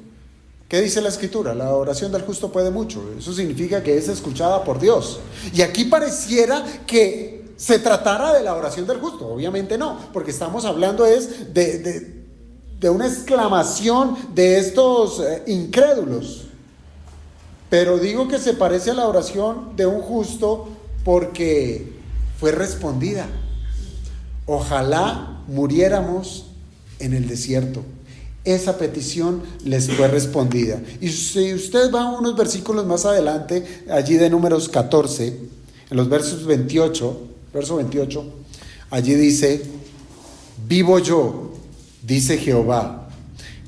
S1: ¿Qué dice la Escritura? La oración del justo puede mucho. Eso significa que es escuchada por Dios. Y aquí pareciera que se tratara de la oración del justo. Obviamente no, porque estamos hablando de una exclamación de estos incrédulos. Pero digo que se parece a la oración de un justo porque fue respondida. Ojalá muriéramos en el desierto. Esa petición les fue respondida. Y si usted va unos versículos más adelante, allí de Números 14, en los versos 28, verso 28, allí dice: vivo yo, dice Jehová,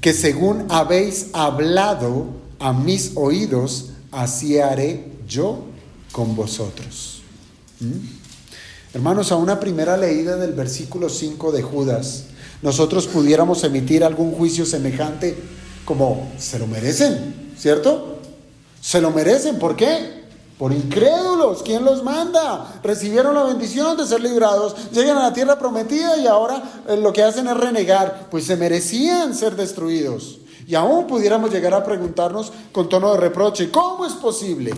S1: que según habéis hablado a mis oídos, así haré yo con vosotros. Hermanos, a una primera leída del versículo 5 de Judas, nosotros pudiéramos emitir algún juicio semejante como: se lo merecen, ¿cierto? Se lo merecen. ¿Por qué? Por incrédulos. ¿Quién los manda? Recibieron la bendición de ser librados, llegan a la tierra prometida y ahora lo que hacen es renegar. Pues se merecían ser destruidos. Y aún pudiéramos llegar a preguntarnos con tono de reproche: ¿cómo es posible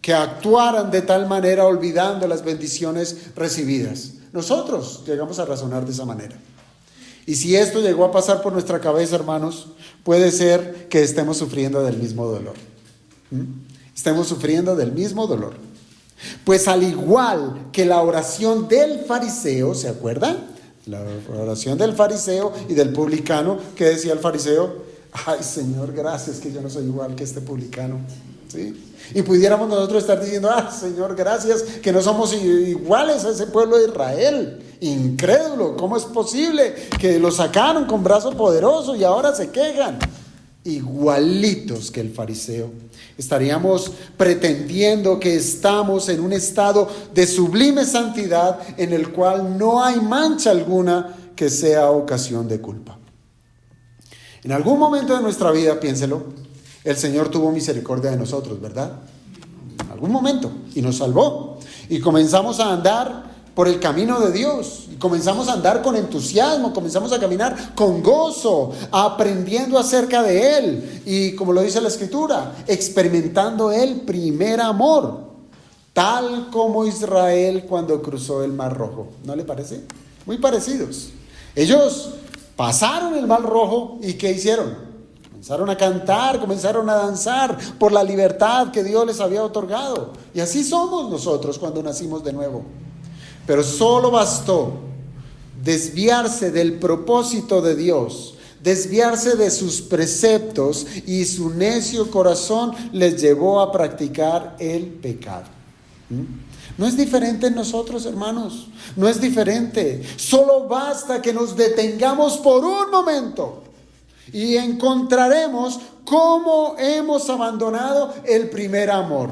S1: que actuaran de tal manera olvidando las bendiciones recibidas? Nosotros llegamos a razonar de esa manera. Y si esto llegó a pasar por nuestra cabeza, hermanos, puede ser que estemos sufriendo del mismo dolor. Estemos sufriendo del mismo dolor. Pues al igual que la oración del fariseo, ¿se acuerdan? La oración del fariseo y del publicano. ¿Qué decía el fariseo? Ay, Señor, gracias que yo no soy igual que este publicano. ¿Sí? Y pudiéramos nosotros estar diciendo: Señor, gracias que no somos iguales a ese pueblo de Israel. Incrédulo, ¿cómo es posible que lo sacaron con brazo poderoso y ahora se quejan? Igualitos que el fariseo. Estaríamos pretendiendo que estamos en un estado de sublime santidad en el cual no hay mancha alguna que sea ocasión de culpa. En algún momento de nuestra vida, piénselo, el Señor tuvo misericordia de nosotros, ¿verdad? En algún momento, y nos salvó. Y comenzamos a andar por el camino de Dios. Y comenzamos a andar con entusiasmo, comenzamos a caminar con gozo, aprendiendo acerca de Él. Y como lo dice la Escritura, experimentando el primer amor, tal como Israel cuando cruzó el Mar Rojo. ¿No le parece? Muy parecidos. Ellos pasaron el Mar Rojo y ¿qué hicieron? Comenzaron a cantar, comenzaron a danzar por la libertad que Dios les había otorgado. Y así somos nosotros cuando nacimos de nuevo. Pero solo bastó desviarse del propósito de Dios, desviarse de sus preceptos, y su necio corazón les llevó a practicar el pecado. No es diferente en nosotros, hermanos, no es diferente. Solo basta que nos detengamos por un momento y encontraremos cómo hemos abandonado el primer amor.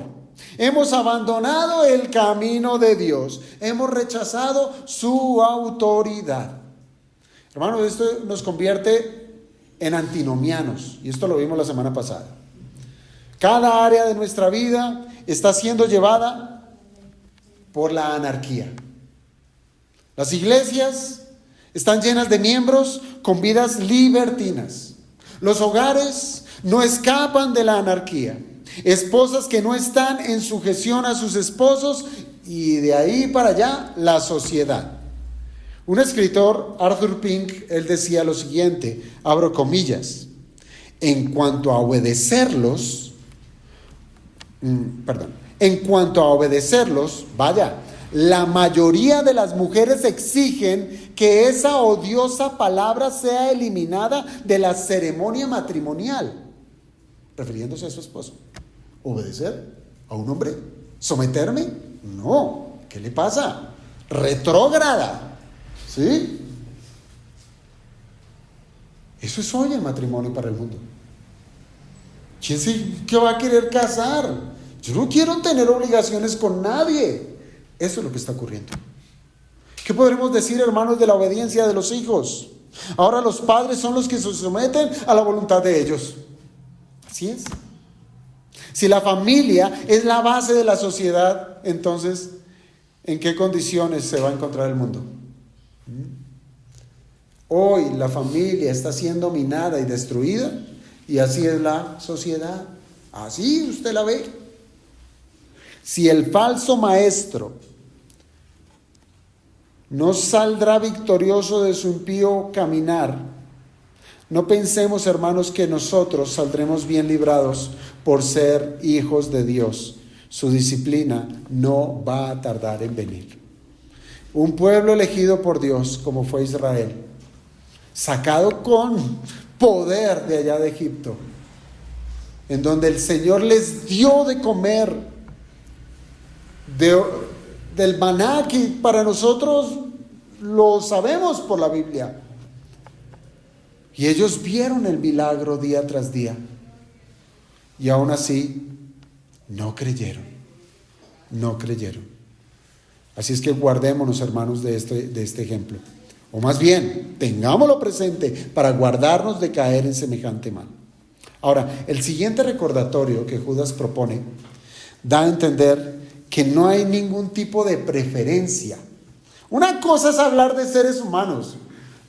S1: Hemos abandonado el camino de Dios, hemos rechazado su autoridad. Hermanos, esto nos convierte en antinomianos, y esto lo vimos la semana pasada. Cada área de nuestra vida está siendo llevada por la anarquía. Las iglesias están llenas de miembros con vidas libertinas. Los hogares no escapan de la anarquía. Esposas que no están en sujeción a sus esposos, y de ahí para allá la sociedad. Un escritor, Arthur Pink, él decía lo siguiente, abro comillas: en cuanto a obedecerlos, vaya, la mayoría de las mujeres exigen que esa odiosa palabra sea eliminada de la ceremonia matrimonial, refiriéndose a su esposo. ¿Obedecer a un hombre? ¿Someterme? No. ¿Qué le pasa? Retrógrada. ¿Sí? Eso es hoy el matrimonio para el mundo. ¿Qué va a querer casar? Yo no quiero tener obligaciones con nadie. Eso es lo que está ocurriendo. ¿Qué podremos decir, hermanos, de la obediencia de los hijos? Ahora los padres son los que se someten a la voluntad de ellos. Así es. Si la familia es la base de la sociedad, entonces, ¿en qué condiciones se va a encontrar el mundo? Hoy la familia está siendo minada y destruida, y así es la sociedad. Así usted la ve. Si el falso maestro no saldrá victorioso de su impío caminar, no pensemos, hermanos, que nosotros saldremos bien librados por ser hijos de Dios. Su disciplina no va a tardar en venir. Un pueblo elegido por Dios, como fue Israel, sacado con poder de allá de Egipto, en donde el Señor les dio de comer del maná, que para nosotros lo sabemos por la Biblia. Y ellos vieron el milagro día tras día, y aún así no creyeron. Así es que guardémonos, hermanos, de este ejemplo. O más bien, tengámoslo presente para guardarnos de caer en semejante mal. Ahora, el siguiente recordatorio que Judas propone da a entender que no hay ningún tipo de preferencia. Una cosa es hablar de seres humanos,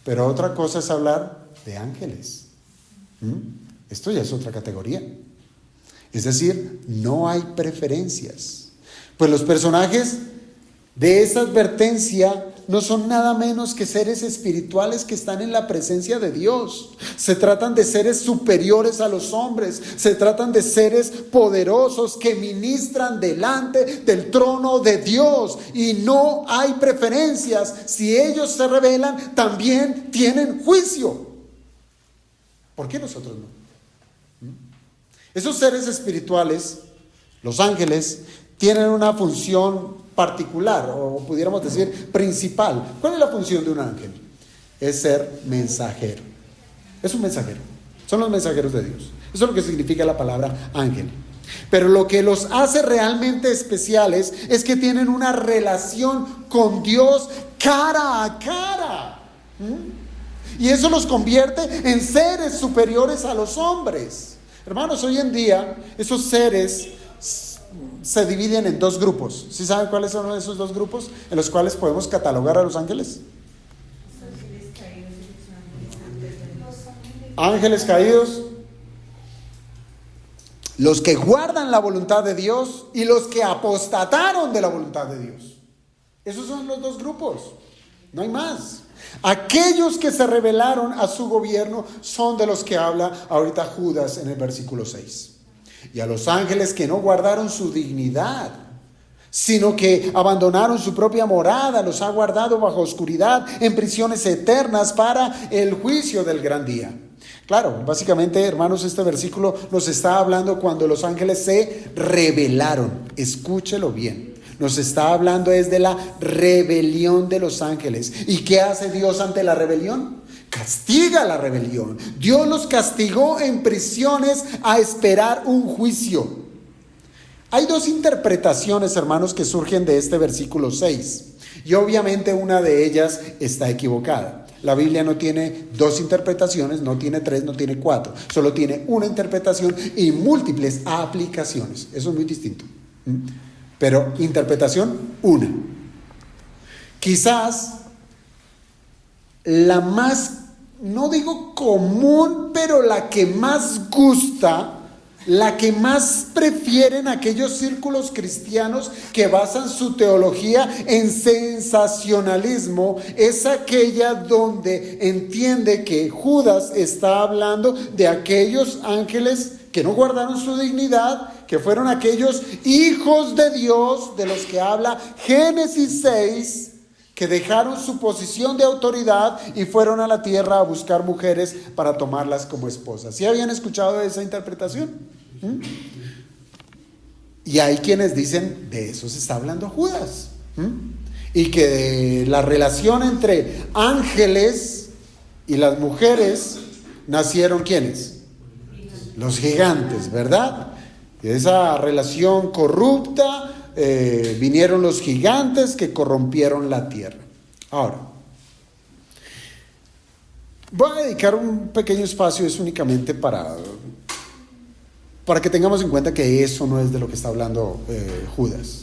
S1: pero otra cosa es hablar de ángeles. Esto ya es otra categoría. Es decir, no hay preferencias. Pues los personajes de esta advertencia no son nada menos que seres espirituales que están en la presencia de Dios. Se tratan de seres superiores a los hombres. Se tratan de seres poderosos que ministran delante del trono de Dios. Y no hay preferencias. Si ellos se rebelan, también tienen juicio. ¿Por qué nosotros no? Esos seres espirituales, los ángeles, tienen una función particular, o pudiéramos decir principal. ¿Cuál es la función de un ángel? Es ser mensajero. Es un mensajero. Son los mensajeros de Dios. Eso es lo que significa la palabra ángel. Pero lo que los hace realmente especiales es que tienen una relación con Dios cara a cara. Y eso los convierte en seres superiores a los hombres. Hermanos, hoy en día esos seres se dividen en dos grupos. ¿Sí saben cuáles son esos dos grupos en los cuales podemos catalogar a los ángeles? Ángeles caídos, los que guardan la voluntad de Dios y los que apostataron de la voluntad de Dios. Esos son los dos grupos, no hay más. Aquellos que se rebelaron a su gobierno son de los que habla ahorita Judas en el versículo 6. Y a los ángeles que no guardaron su dignidad, sino que abandonaron su propia morada, los ha guardado bajo oscuridad en prisiones eternas para el juicio del gran día. Claro, básicamente, hermanos, este versículo nos está hablando cuando los ángeles se rebelaron. Escúchelo bien. Nos está hablando es de la rebelión de los ángeles. ¿Y qué hace Dios ante la rebelión? Castiga la rebelión. Dios los castigó en prisiones a esperar un juicio. Hay dos interpretaciones, hermanos, que surgen de este versículo 6. Y obviamente una de ellas está equivocada. La Biblia no tiene dos interpretaciones, no tiene tres, no tiene cuatro. Solo tiene una interpretación y múltiples aplicaciones. Eso es muy distinto. Pero interpretación, una. Quizás la más, no digo común, pero la que más gusta, la que más prefieren aquellos círculos cristianos que basan su teología en sensacionalismo, es aquella donde entiende que Judas está hablando de aquellos ángeles que no guardaron su dignidad, que fueron aquellos hijos de Dios de los que habla Génesis 6, que dejaron su posición de autoridad y fueron a la tierra a buscar mujeres para tomarlas como esposas. ¿Sí habían escuchado esa interpretación? Y hay quienes dicen, de eso se está hablando Judas. Y que de la relación entre ángeles y las mujeres nacieron ¿quiénes? Los gigantes, ¿verdad? De esa relación corrupta vinieron los gigantes que corrompieron la tierra. Ahora, voy a dedicar un pequeño espacio, es únicamente para que tengamos en cuenta que eso no es de lo que está hablando Judas.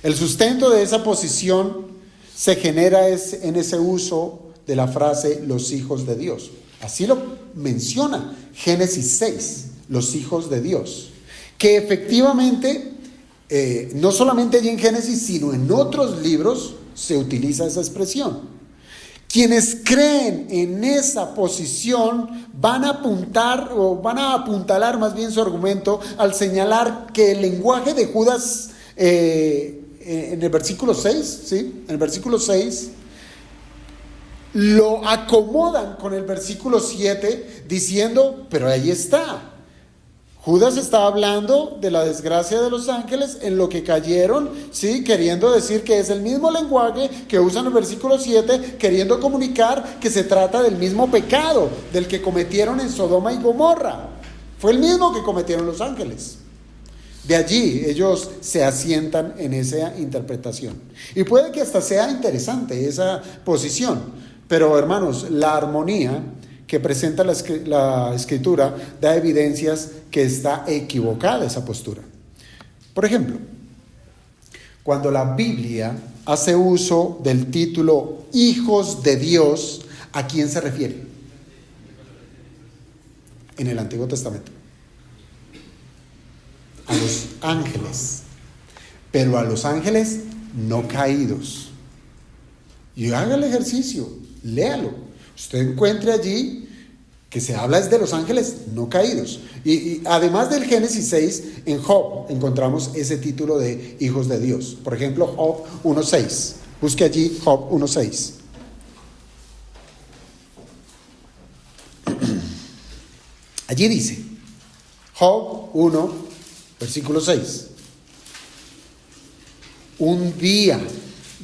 S1: El sustento de esa posición se genera en ese uso de la frase los hijos de Dios. Así lo menciona Génesis 6, los hijos de Dios. Que efectivamente, no solamente allí en Génesis, sino en otros libros se utiliza esa expresión. Quienes creen en esa posición van a apuntar o van a apuntalar más bien su argumento al señalar que el lenguaje de Judas en el versículo 6, ¿sí? En el versículo 6 lo acomodan con el versículo 7 diciendo, pero ahí está. Judas está hablando de la desgracia de los ángeles en lo que cayeron, ¿sí? Queriendo decir que es el mismo lenguaje que usan en el versículo 7, queriendo comunicar que se trata del mismo pecado del que cometieron en Sodoma y Gomorra. Fue el mismo que cometieron los ángeles. De allí ellos se asientan en esa interpretación. Y puede que hasta sea interesante esa posición, pero hermanos, la armonía que presenta la Escritura da evidencias que está equivocada esa postura. Por ejemplo, cuando la Biblia hace uso del título hijos de Dios, ¿a quién se refiere? En el Antiguo Testamento. A los ángeles, pero a los ángeles no caídos. Y haga el ejercicio, léalo. Usted encuentre allí que se habla es de los ángeles no caídos. Y además del Génesis 6, en Job encontramos ese título de hijos de Dios. Por ejemplo, Job 1:6. Busque allí Job 1:6. Allí dice, Job 1, versículo 6. Un día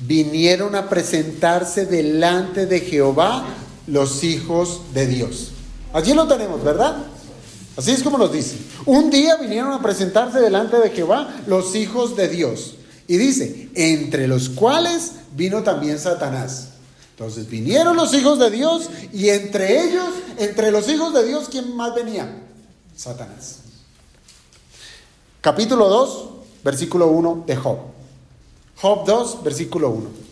S1: vinieron a presentarse delante de Jehová los hijos de Dios. Allí lo tenemos, ¿verdad? Así es como nos dice. Un día vinieron a presentarse delante de Jehová los hijos de Dios. Y dice, entre los cuales vino también Satanás. Entonces vinieron los hijos de Dios y entre ellos, entre los hijos de Dios, ¿quién más venía? Satanás. Capítulo 2, versículo 1 de Job. Job 2, versículo 1.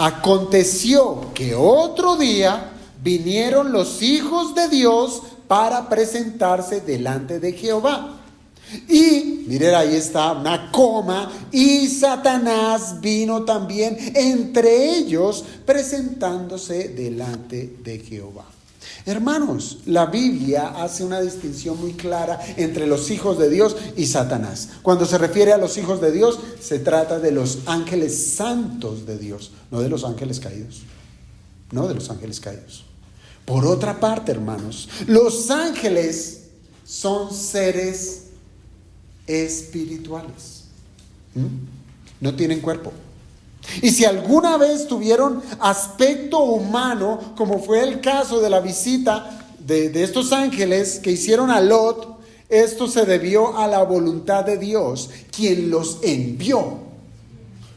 S1: Aconteció que otro día vinieron los hijos de Dios para presentarse delante de Jehová. Y, miren, ahí está una coma, y Satanás vino también entre ellos presentándose delante de Jehová. Hermanos, la Biblia hace una distinción muy clara entre los hijos de Dios y Satanás. Cuando se refiere a los hijos de Dios, se trata de los ángeles santos de Dios, no de los ángeles caídos. No de los ángeles caídos. Por otra parte, hermanos, los ángeles son seres espirituales. No tienen cuerpo. Y si alguna vez tuvieron aspecto humano, como fue el caso de la visita de estos ángeles que hicieron a Lot, esto se debió a la voluntad de Dios, quien los envió.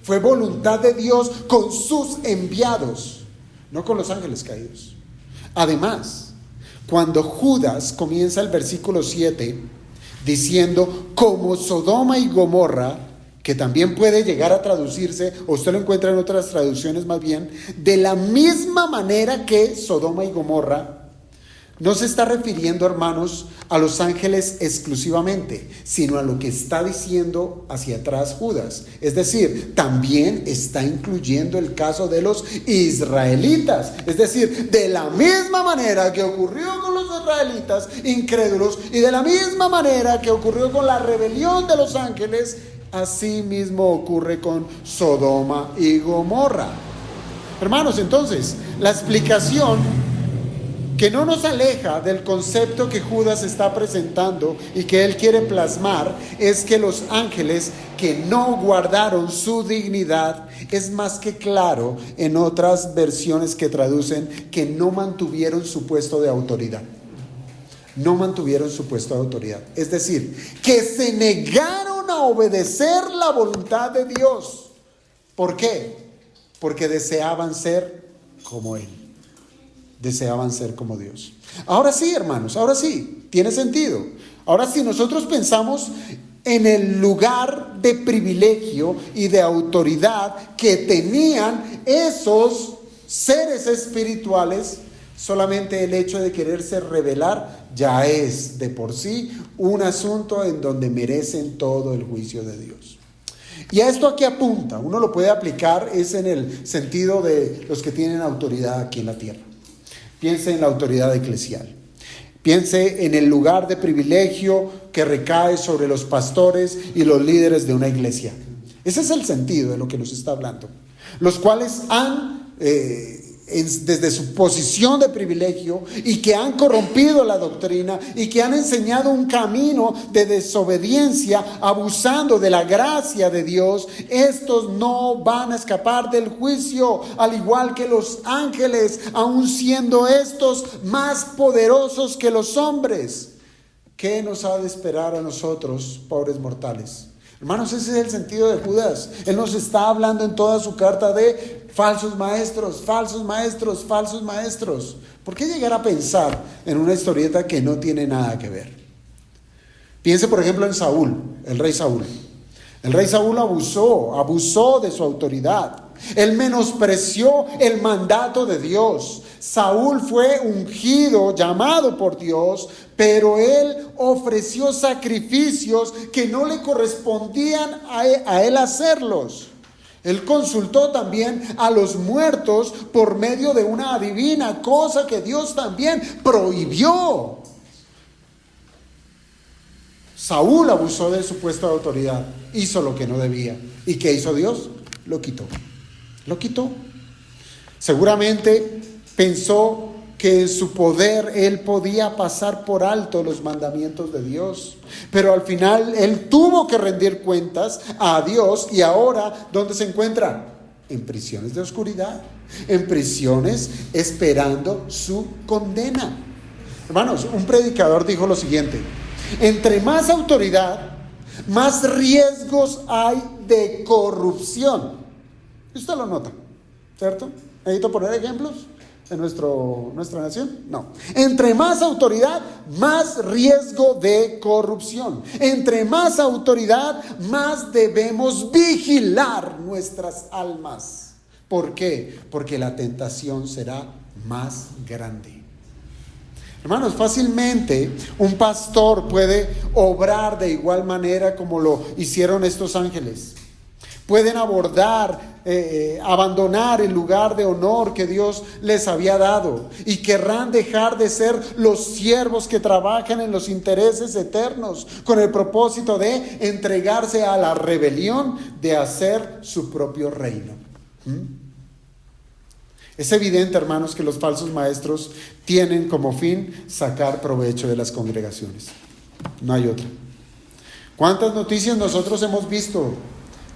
S1: Fue voluntad de Dios con sus enviados, no con los ángeles caídos. Además, cuando Judas comienza el versículo 7 diciendo, como Sodoma y Gomorra, que también puede llegar a traducirse, o usted lo encuentra en otras traducciones más bien, de la misma manera que Sodoma y Gomorra, no se está refiriendo, hermanos, a los ángeles exclusivamente, sino a lo que está diciendo hacia atrás Judas. Es decir, también está incluyendo el caso de los israelitas. Es decir, de la misma manera que ocurrió con los israelitas incrédulos y de la misma manera que ocurrió con la rebelión de los ángeles, así mismo ocurre con Sodoma y Gomorra. Hermanos, entonces, la explicación que no nos aleja del concepto que Judas está presentando y que él quiere plasmar es que los ángeles que no guardaron su dignidad, es más que claro en otras versiones que traducen que no mantuvieron su puesto de autoridad. No mantuvieron su puesto de autoridad. Es decir, que se negaron a obedecer la voluntad de Dios. ¿Por qué? Porque deseaban ser como Él. Deseaban ser como Dios. Ahora sí, hermanos, ahora sí, tiene sentido. Ahora sí, nosotros pensamos en el lugar de privilegio y de autoridad que tenían esos seres espirituales. Solamente el hecho de quererse revelar ya es de por sí un asunto en donde merecen todo el juicio de Dios. Y a esto aquí apunta, uno lo puede aplicar, es en el sentido de los que tienen autoridad aquí en la tierra. Piense en la autoridad eclesial. Piense en el lugar de privilegio que recae sobre los pastores y los líderes de una iglesia. Ese es el sentido de lo que nos está hablando. Los cuales han, desde su posición de privilegio y que han corrompido la doctrina y que han enseñado un camino de desobediencia, abusando de la gracia de Dios, estos no van a escapar del juicio, al igual que los ángeles, aun siendo estos más poderosos que los hombres. ¿Qué nos ha de esperar a nosotros, pobres mortales? Hermanos, ese es el sentido de Judas. Él nos está hablando en toda su carta de falsos maestros, falsos maestros, falsos maestros. ¿Por qué llegar a pensar en una historieta que no tiene nada que ver? Piense, por ejemplo, en Saúl, el rey Saúl. El rey Saúl abusó de su autoridad. Él menospreció el mandato de Dios. Saúl fue ungido, llamado por Dios, pero él ofreció sacrificios que no le correspondían a él hacerlos. Él consultó también a los muertos por medio de una adivina, cosa que Dios también prohibió. Saúl abusó de su puesto de autoridad, hizo lo que no debía. ¿Y qué hizo Dios? Lo quitó. Lo quitó. Seguramente pensó que en su poder él podía pasar por alto los mandamientos de Dios. Pero al final él tuvo que rendir cuentas a Dios. Y ahora, ¿dónde se encuentra? En prisiones de oscuridad. En prisiones esperando su condena. Hermanos, un predicador dijo lo siguiente: entre más autoridad, más riesgos hay de corrupción. Usted lo nota, ¿cierto? ¿Necesito poner ejemplos en nuestra nación? No. Entre más autoridad, más riesgo de corrupción. Entre más autoridad, más debemos vigilar nuestras almas. ¿Por qué? Porque la tentación será más grande. Hermanos, fácilmente un pastor puede obrar de igual manera como lo hicieron estos ángeles. pueden abandonar el lugar de honor que Dios les había dado y querrán dejar de ser los siervos que trabajan en los intereses eternos con el propósito de entregarse a la rebelión de hacer su propio reino. Es evidente, hermanos, que los falsos maestros tienen como fin sacar provecho de las congregaciones. No hay otra. ¿Cuántas noticias nosotros hemos visto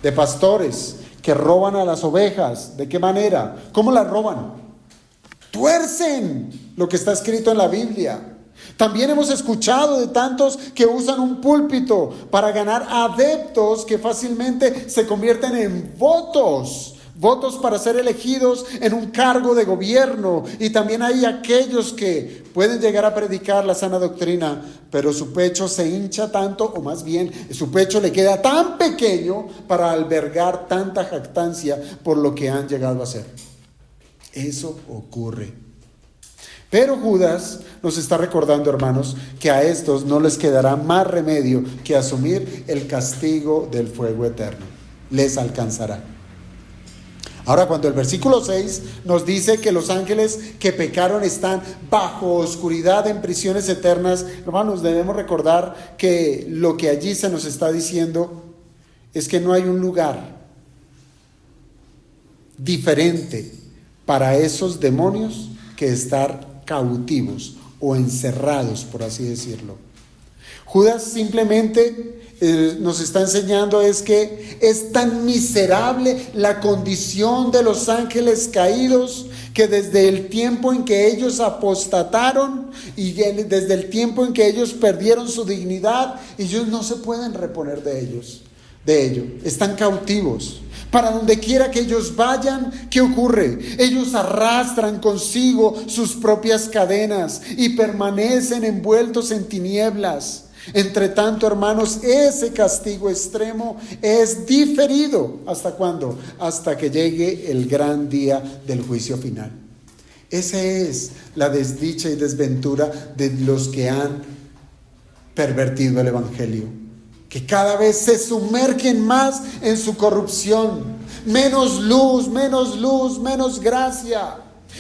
S1: de pastores que roban a las ovejas? ¿De qué manera? ¿Cómo las roban? Tuercen lo que está escrito en la Biblia. También hemos escuchado de tantos que usan un púlpito para ganar adeptos que fácilmente se convierten en votos para ser elegidos en un cargo de gobierno. Y también hay aquellos que pueden llegar a predicar la sana doctrina, pero su pecho se hincha tanto, o más bien su pecho le queda tan pequeño para albergar tanta jactancia por lo que han llegado a ser. Eso ocurre. Pero Judas nos está recordando, hermanos, que a estos no les quedará más remedio que asumir el castigo del fuego eterno. Les alcanzará. Ahora, cuando el versículo 6 nos dice que los ángeles que pecaron están bajo oscuridad en prisiones eternas, hermanos, debemos recordar que lo que allí se nos está diciendo es que no hay un lugar diferente para esos demonios que estar cautivos o encerrados, por así decirlo. Judas simplemente nos está enseñando es que es tan miserable la condición de los ángeles caídos que desde el tiempo en que ellos apostataron y desde el tiempo en que ellos perdieron su dignidad, ellos no se pueden reponer de ello. Están cautivos. Para donde quiera que ellos vayan, ¿qué ocurre? Ellos arrastran consigo sus propias cadenas y permanecen envueltos en tinieblas. Entre tanto, hermanos, ese castigo extremo es diferido. ¿Hasta cuándo? Hasta que llegue el gran día del juicio final. Esa es la desdicha y desventura de los que han pervertido el evangelio, que cada vez se sumergen más en su corrupción. Menos luz, menos gracia.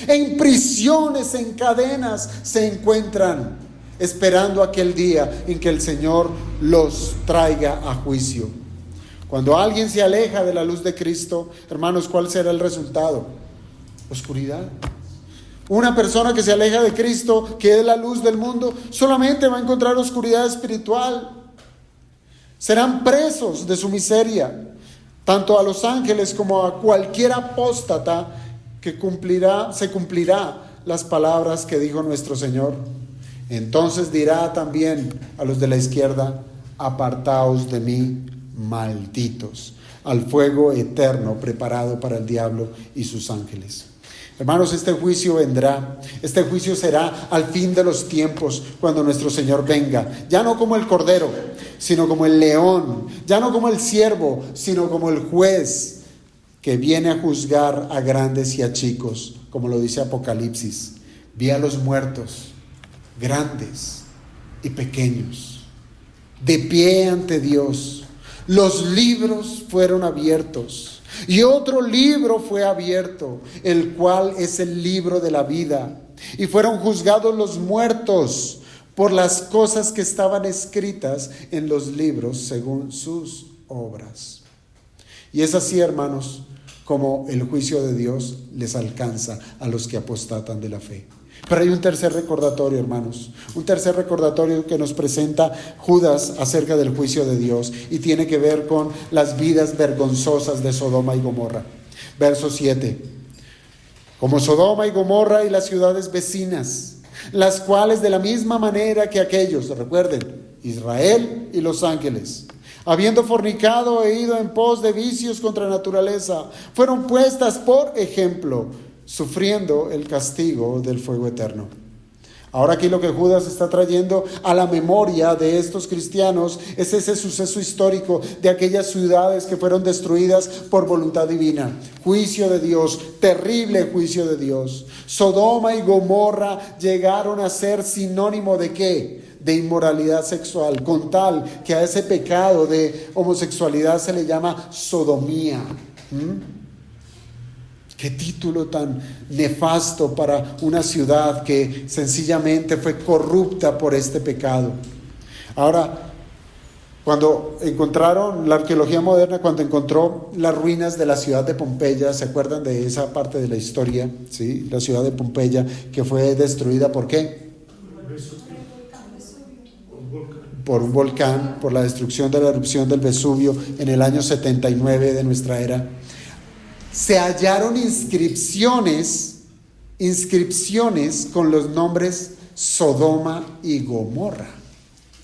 S1: En prisiones, en cadenas se encuentran, esperando aquel día en que el Señor los traiga a juicio. Cuando alguien se aleja de la luz de Cristo, hermanos, ¿cuál será el resultado? Oscuridad. Una persona que se aleja de Cristo, que es la luz del mundo, solamente va a encontrar oscuridad espiritual. Serán presos de su miseria, tanto a los ángeles como a cualquier apóstata que se cumplirá las palabras que dijo nuestro Señor. Entonces dirá también a los de la izquierda: apartaos de mí, malditos, al fuego eterno preparado para el diablo y sus ángeles. Hermanos, este juicio vendrá. Este juicio será al fin de los tiempos, cuando nuestro Señor venga, ya no como el cordero, sino como el león, ya no como el siervo, sino como el juez que viene a juzgar a grandes y a chicos, como lo dice Apocalipsis. Vi a los muertos, grandes y pequeños, de pie ante Dios. Los libros fueron abiertos y otro libro fue abierto, el cual es el libro de la vida. Y fueron juzgados los muertos por las cosas que estaban escritas en los libros según sus obras. Y es así, hermanos, como el juicio de Dios les alcanza a los que apostatan de la fe. Pero hay un tercer recordatorio, hermanos, un tercer recordatorio que nos presenta Judas acerca del juicio de Dios, y tiene que ver con las vidas vergonzosas de Sodoma y Gomorra. Verso 7. Como Sodoma y Gomorra y las ciudades vecinas, las cuales de la misma manera que aquellos, recuerden, Israel y los ángeles, habiendo fornicado e ido en pos de vicios contra naturaleza, fueron puestas por ejemplo, sufriendo el castigo del fuego eterno. Ahora aquí lo que Judas está trayendo a la memoria de estos cristianos es ese suceso histórico de aquellas ciudades que fueron destruidas por voluntad divina. Juicio de Dios, terrible juicio de Dios. Sodoma y Gomorra llegaron a ser sinónimo ¿de qué? de inmoralidad sexual, con tal que a ese pecado de homosexualidad se le llama sodomía. Qué título tan nefasto para una ciudad que sencillamente fue corrupta por este pecado. Ahora, cuando encontraron la arqueología moderna, cuando encontró las ruinas de la ciudad de Pompeya, ¿se acuerdan de esa parte de la historia? ¿Sí? La ciudad de Pompeya que fue destruida, ¿por qué? Por un volcán, por la destrucción de la erupción del Vesubio en el año 79 de nuestra era. Se hallaron inscripciones con los nombres Sodoma y Gomorra.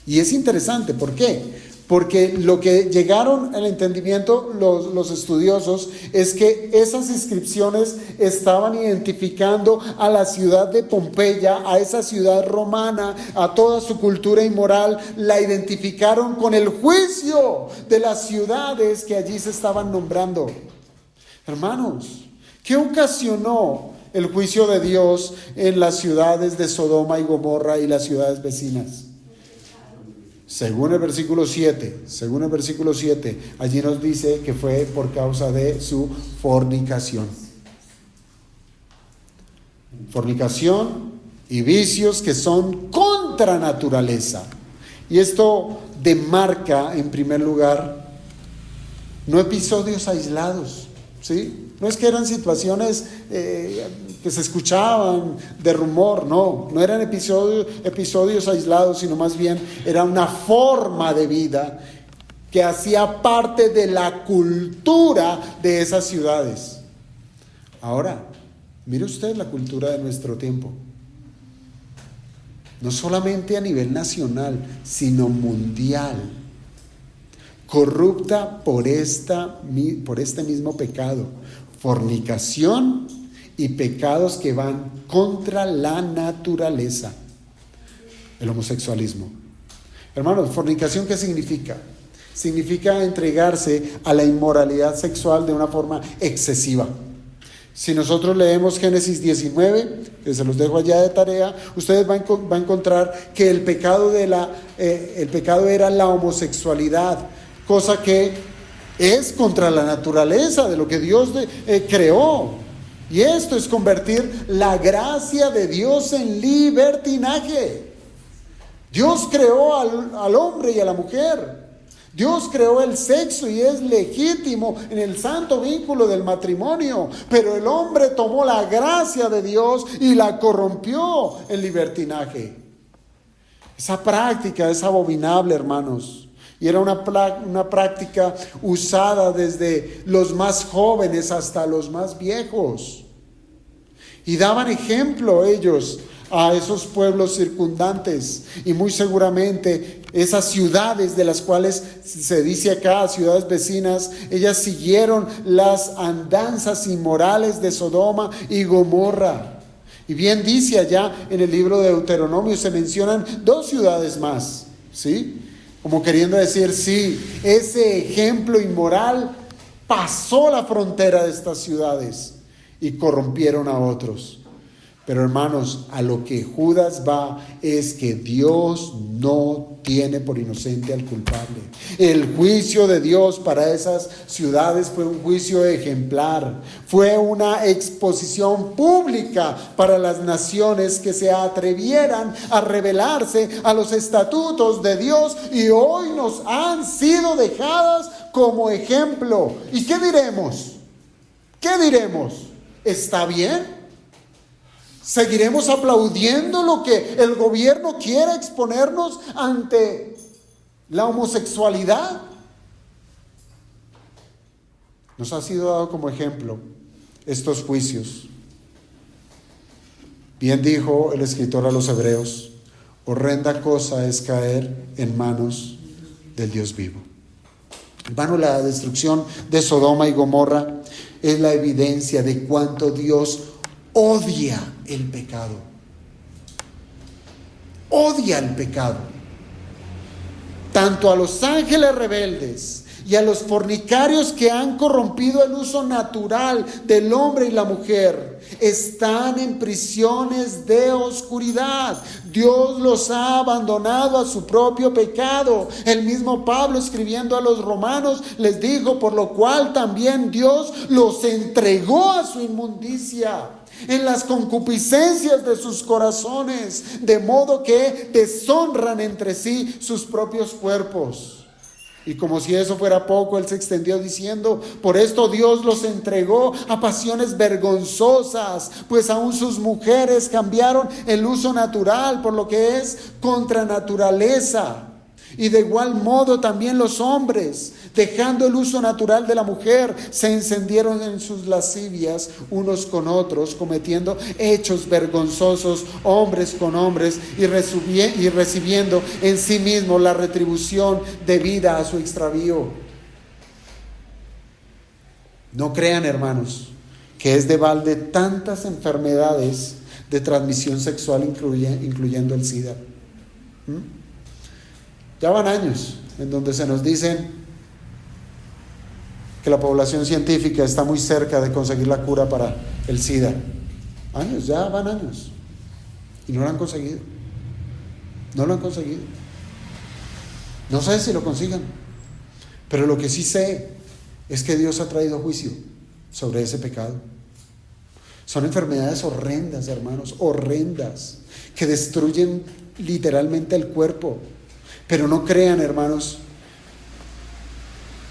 S1: Y es interesante, ¿por qué? Porque lo que llegaron al entendimiento los estudiosos es que esas inscripciones estaban identificando a la ciudad de Pompeya, a esa ciudad romana, a toda su cultura inmoral, la identificaron con el juicio de las ciudades que allí se estaban nombrando. Hermanos, ¿qué ocasionó el juicio de Dios en las ciudades de Sodoma y Gomorra y las ciudades vecinas? Según el versículo 7, allí nos dice que fue por causa de su fornicación. Fornicación y vicios que son contra naturaleza. Y esto demarca, en primer lugar, no episodios aislados, ¿sí? No es que eran situaciones que se escuchaban de rumor, no eran episodios aislados, sino más bien era una forma de vida que hacía parte de la cultura de esas ciudades. Ahora, mire usted la cultura de nuestro tiempo. No solamente a nivel nacional, sino mundial. Corrupta por este mismo pecado, fornicación y pecados que van contra la naturaleza. El homosexualismo. Hermanos, fornicación, ¿qué significa? Significa entregarse a la inmoralidad sexual de una forma excesiva. Si nosotros leemos Génesis 19, que se los dejo allá de tarea, ustedes van a encontrar que el pecado era la homosexualidad, cosa que es contra la naturaleza de lo que Dios creó. Y esto es convertir la gracia de Dios en libertinaje. Dios creó al hombre y a la mujer. Dios creó el sexo y es legítimo en el santo vínculo del matrimonio. Pero el hombre tomó la gracia de Dios y la corrompió en libertinaje. Esa práctica es abominable, hermanos. Y era una práctica usada desde los más jóvenes hasta los más viejos. Y daban ejemplo ellos a esos pueblos circundantes. Y muy seguramente esas ciudades de las cuales se dice acá, ciudades vecinas, ellas siguieron las andanzas inmorales de Sodoma y Gomorra. Y bien dice allá en el libro de Deuteronomio, se mencionan 2 ciudades más, ¿sí? Como queriendo decir, sí, ese ejemplo inmoral pasó la frontera de estas ciudades y corrompieron a otros. Pero hermanos, a lo que Judas va es que Dios no tiene por inocente al culpable. El juicio de Dios para esas ciudades fue un juicio ejemplar. Fue una exposición pública para las naciones que se atrevieran a rebelarse a los estatutos de Dios y hoy nos han sido dejadas como ejemplo. ¿Y qué diremos? ¿Qué diremos? ¿Está bien? ¿Seguiremos aplaudiendo lo que el gobierno quiere exponernos ante la homosexualidad? Nos ha sido dado como ejemplo estos juicios. Bien dijo el escritor a los Hebreos, horrenda cosa es caer en manos del Dios vivo. Hermano, la destrucción de Sodoma y Gomorra es la evidencia de cuánto Dios odia el pecado. Odia el pecado. Tanto a los ángeles rebeldes y a los fornicarios que han corrompido el uso natural del hombre y la mujer. Están en prisiones de oscuridad. Dios los ha abandonado a su propio pecado. El mismo Pablo, escribiendo a los romanos, les dijo: por lo cual también Dios los entregó a su inmundicia en las concupiscencias de sus corazones, de modo que deshonran entre sí sus propios cuerpos. Y como si eso fuera poco, él se extendió diciendo: por esto Dios los entregó a pasiones vergonzosas, pues aún sus mujeres cambiaron el uso natural por lo que es contra naturaleza. Y de igual modo también los hombres, dejando el uso natural de la mujer, se encendieron en sus lascivias unos con otros, cometiendo hechos vergonzosos hombres con hombres, y recibiendo en sí mismos la retribución debida a su extravío. No crean, hermanos, que es de balde tantas enfermedades de transmisión sexual, incluyendo el SIDA. Ya van años en donde se nos dicen que la población científica está muy cerca de conseguir la cura para el SIDA. Años, ya van años. Y no lo han conseguido. No lo han conseguido. No sé si lo consigan. Pero lo que sí sé es que Dios ha traído juicio sobre ese pecado. Son enfermedades horrendas, hermanos, horrendas, que destruyen literalmente el cuerpo. Pero no crean, hermanos,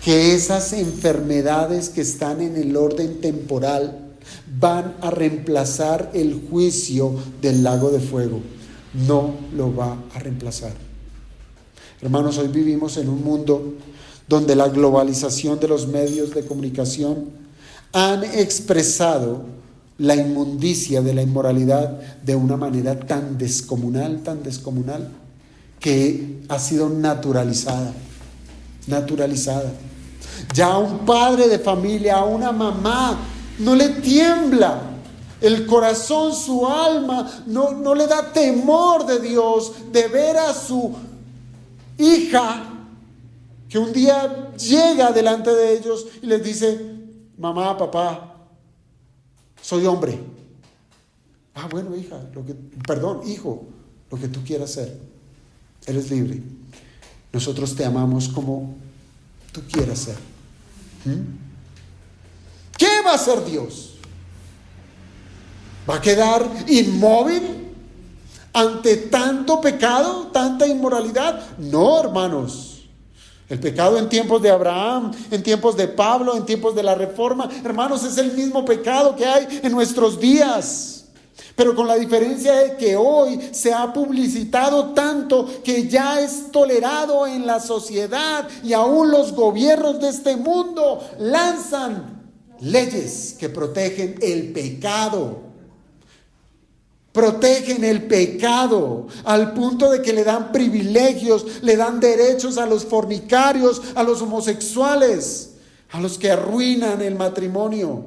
S1: que esas enfermedades que están en el orden temporal van a reemplazar el juicio del lago de fuego. No lo va a reemplazar. Hermanos, hoy vivimos en un mundo donde la globalización de los medios de comunicación han expresado la inmundicia de la inmoralidad de una manera tan descomunal, que ha sido naturalizada. Ya a un padre de familia, a una mamá, no le tiembla el corazón, su alma, no le da temor de Dios de ver a su hija que un día llega delante de ellos y les dice: mamá, papá, soy hombre. Ah, bueno, hijo, lo que tú quieras ser. Eres libre. Nosotros te amamos como tú quieras ser. ¿Qué va a hacer Dios? ¿Va a quedar inmóvil ante tanto pecado, tanta inmoralidad? No, hermanos. El pecado en tiempos de Abraham, en tiempos de Pablo, en tiempos de la Reforma, hermanos, es el mismo pecado que hay en nuestros días. Pero con la diferencia de que hoy se ha publicitado tanto que ya es tolerado en la sociedad, y aún los gobiernos de este mundo lanzan leyes que protegen el pecado. Protegen el pecado al punto de que le dan privilegios, le dan derechos a los fornicarios, a los homosexuales, a los que arruinan el matrimonio.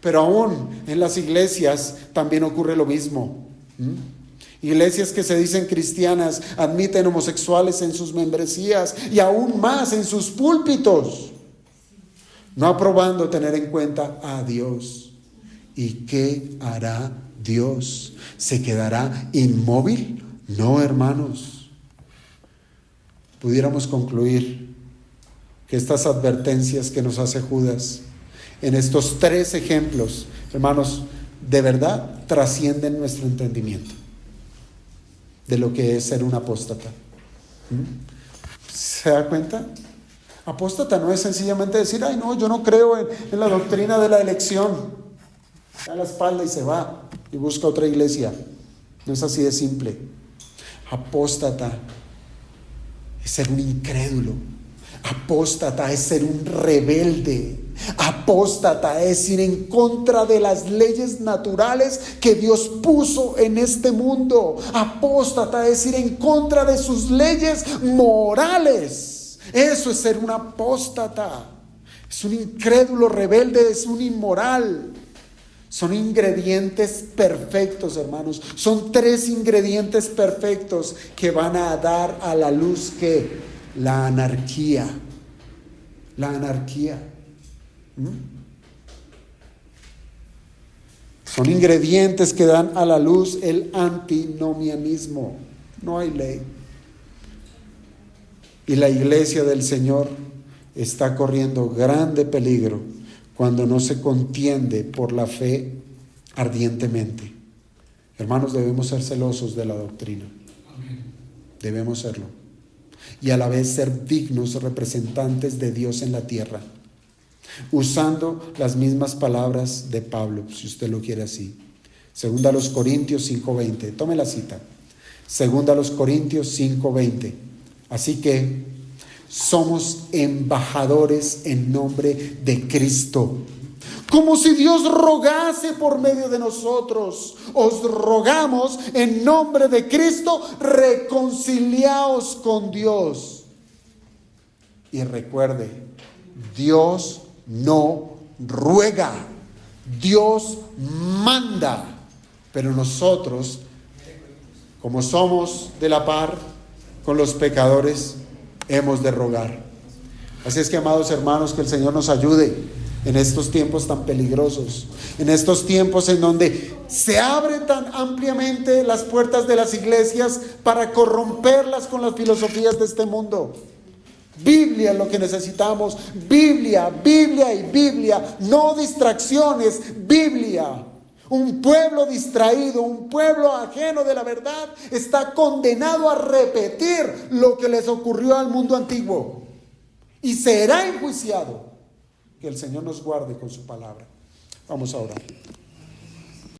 S1: Pero aún en las iglesias también ocurre lo mismo. Iglesias que se dicen cristianas admiten homosexuales en sus membresías y aún más en sus púlpitos, no aprobando tener en cuenta a Dios. ¿Y qué hará Dios? ¿Se quedará inmóvil? No, hermanos. Pudiéramos concluir que estas advertencias que nos hace Judas en estos 3 ejemplos, hermanos, de verdad trascienden nuestro entendimiento de lo que es ser un apóstata. ¿Se da cuenta? Apóstata no es sencillamente decir: ay, no, yo no creo en la doctrina de la elección. Da la espalda y se va y busca otra iglesia. No es así de simple. Apóstata es ser un incrédulo. Apóstata es ser un rebelde. Apóstata es ir en contra de las leyes naturales que Dios puso en este mundo. Apóstata es ir en contra de sus leyes morales. Eso es ser un apóstata. Es un incrédulo rebelde, es un inmoral. Son ingredientes perfectos, hermanos. Son 3 ingredientes perfectos que van a dar a la luz que la anarquía. la anarquía. Son ingredientes que dan a la luz el antinomianismo. No hay ley. Y la iglesia del Señor está corriendo grande peligro cuando no se contiende por la fe ardientemente. Hermanos, debemos ser celosos de la doctrina. Debemos serlo. Y a la vez ser dignos representantes de Dios en la tierra, usando las mismas palabras de Pablo, si usted lo quiere así. Segunda a los Corintios 5:20. Tome la cita. Segunda a los Corintios 5:20. Así que somos embajadores en nombre de Cristo, como si Dios rogase por medio de nosotros. Os rogamos en nombre de Cristo, reconciliaos con Dios. Y recuerde, Dios no ruega, Dios manda. Pero nosotros, como somos de la par con los pecadores, hemos de rogar. Así es que, amados hermanos, que el Señor nos ayude en estos tiempos tan peligrosos, en estos tiempos en donde se abren tan ampliamente las puertas de las iglesias para corromperlas con las filosofías de este mundo. Biblia es lo que necesitamos. Biblia, Biblia y Biblia, no distracciones, Biblia. Un pueblo distraído, un pueblo ajeno de la verdad, está condenado a repetir lo que les ocurrió al mundo antiguo y será enjuiciado. Que el Señor nos guarde con su palabra. Vamos a orar.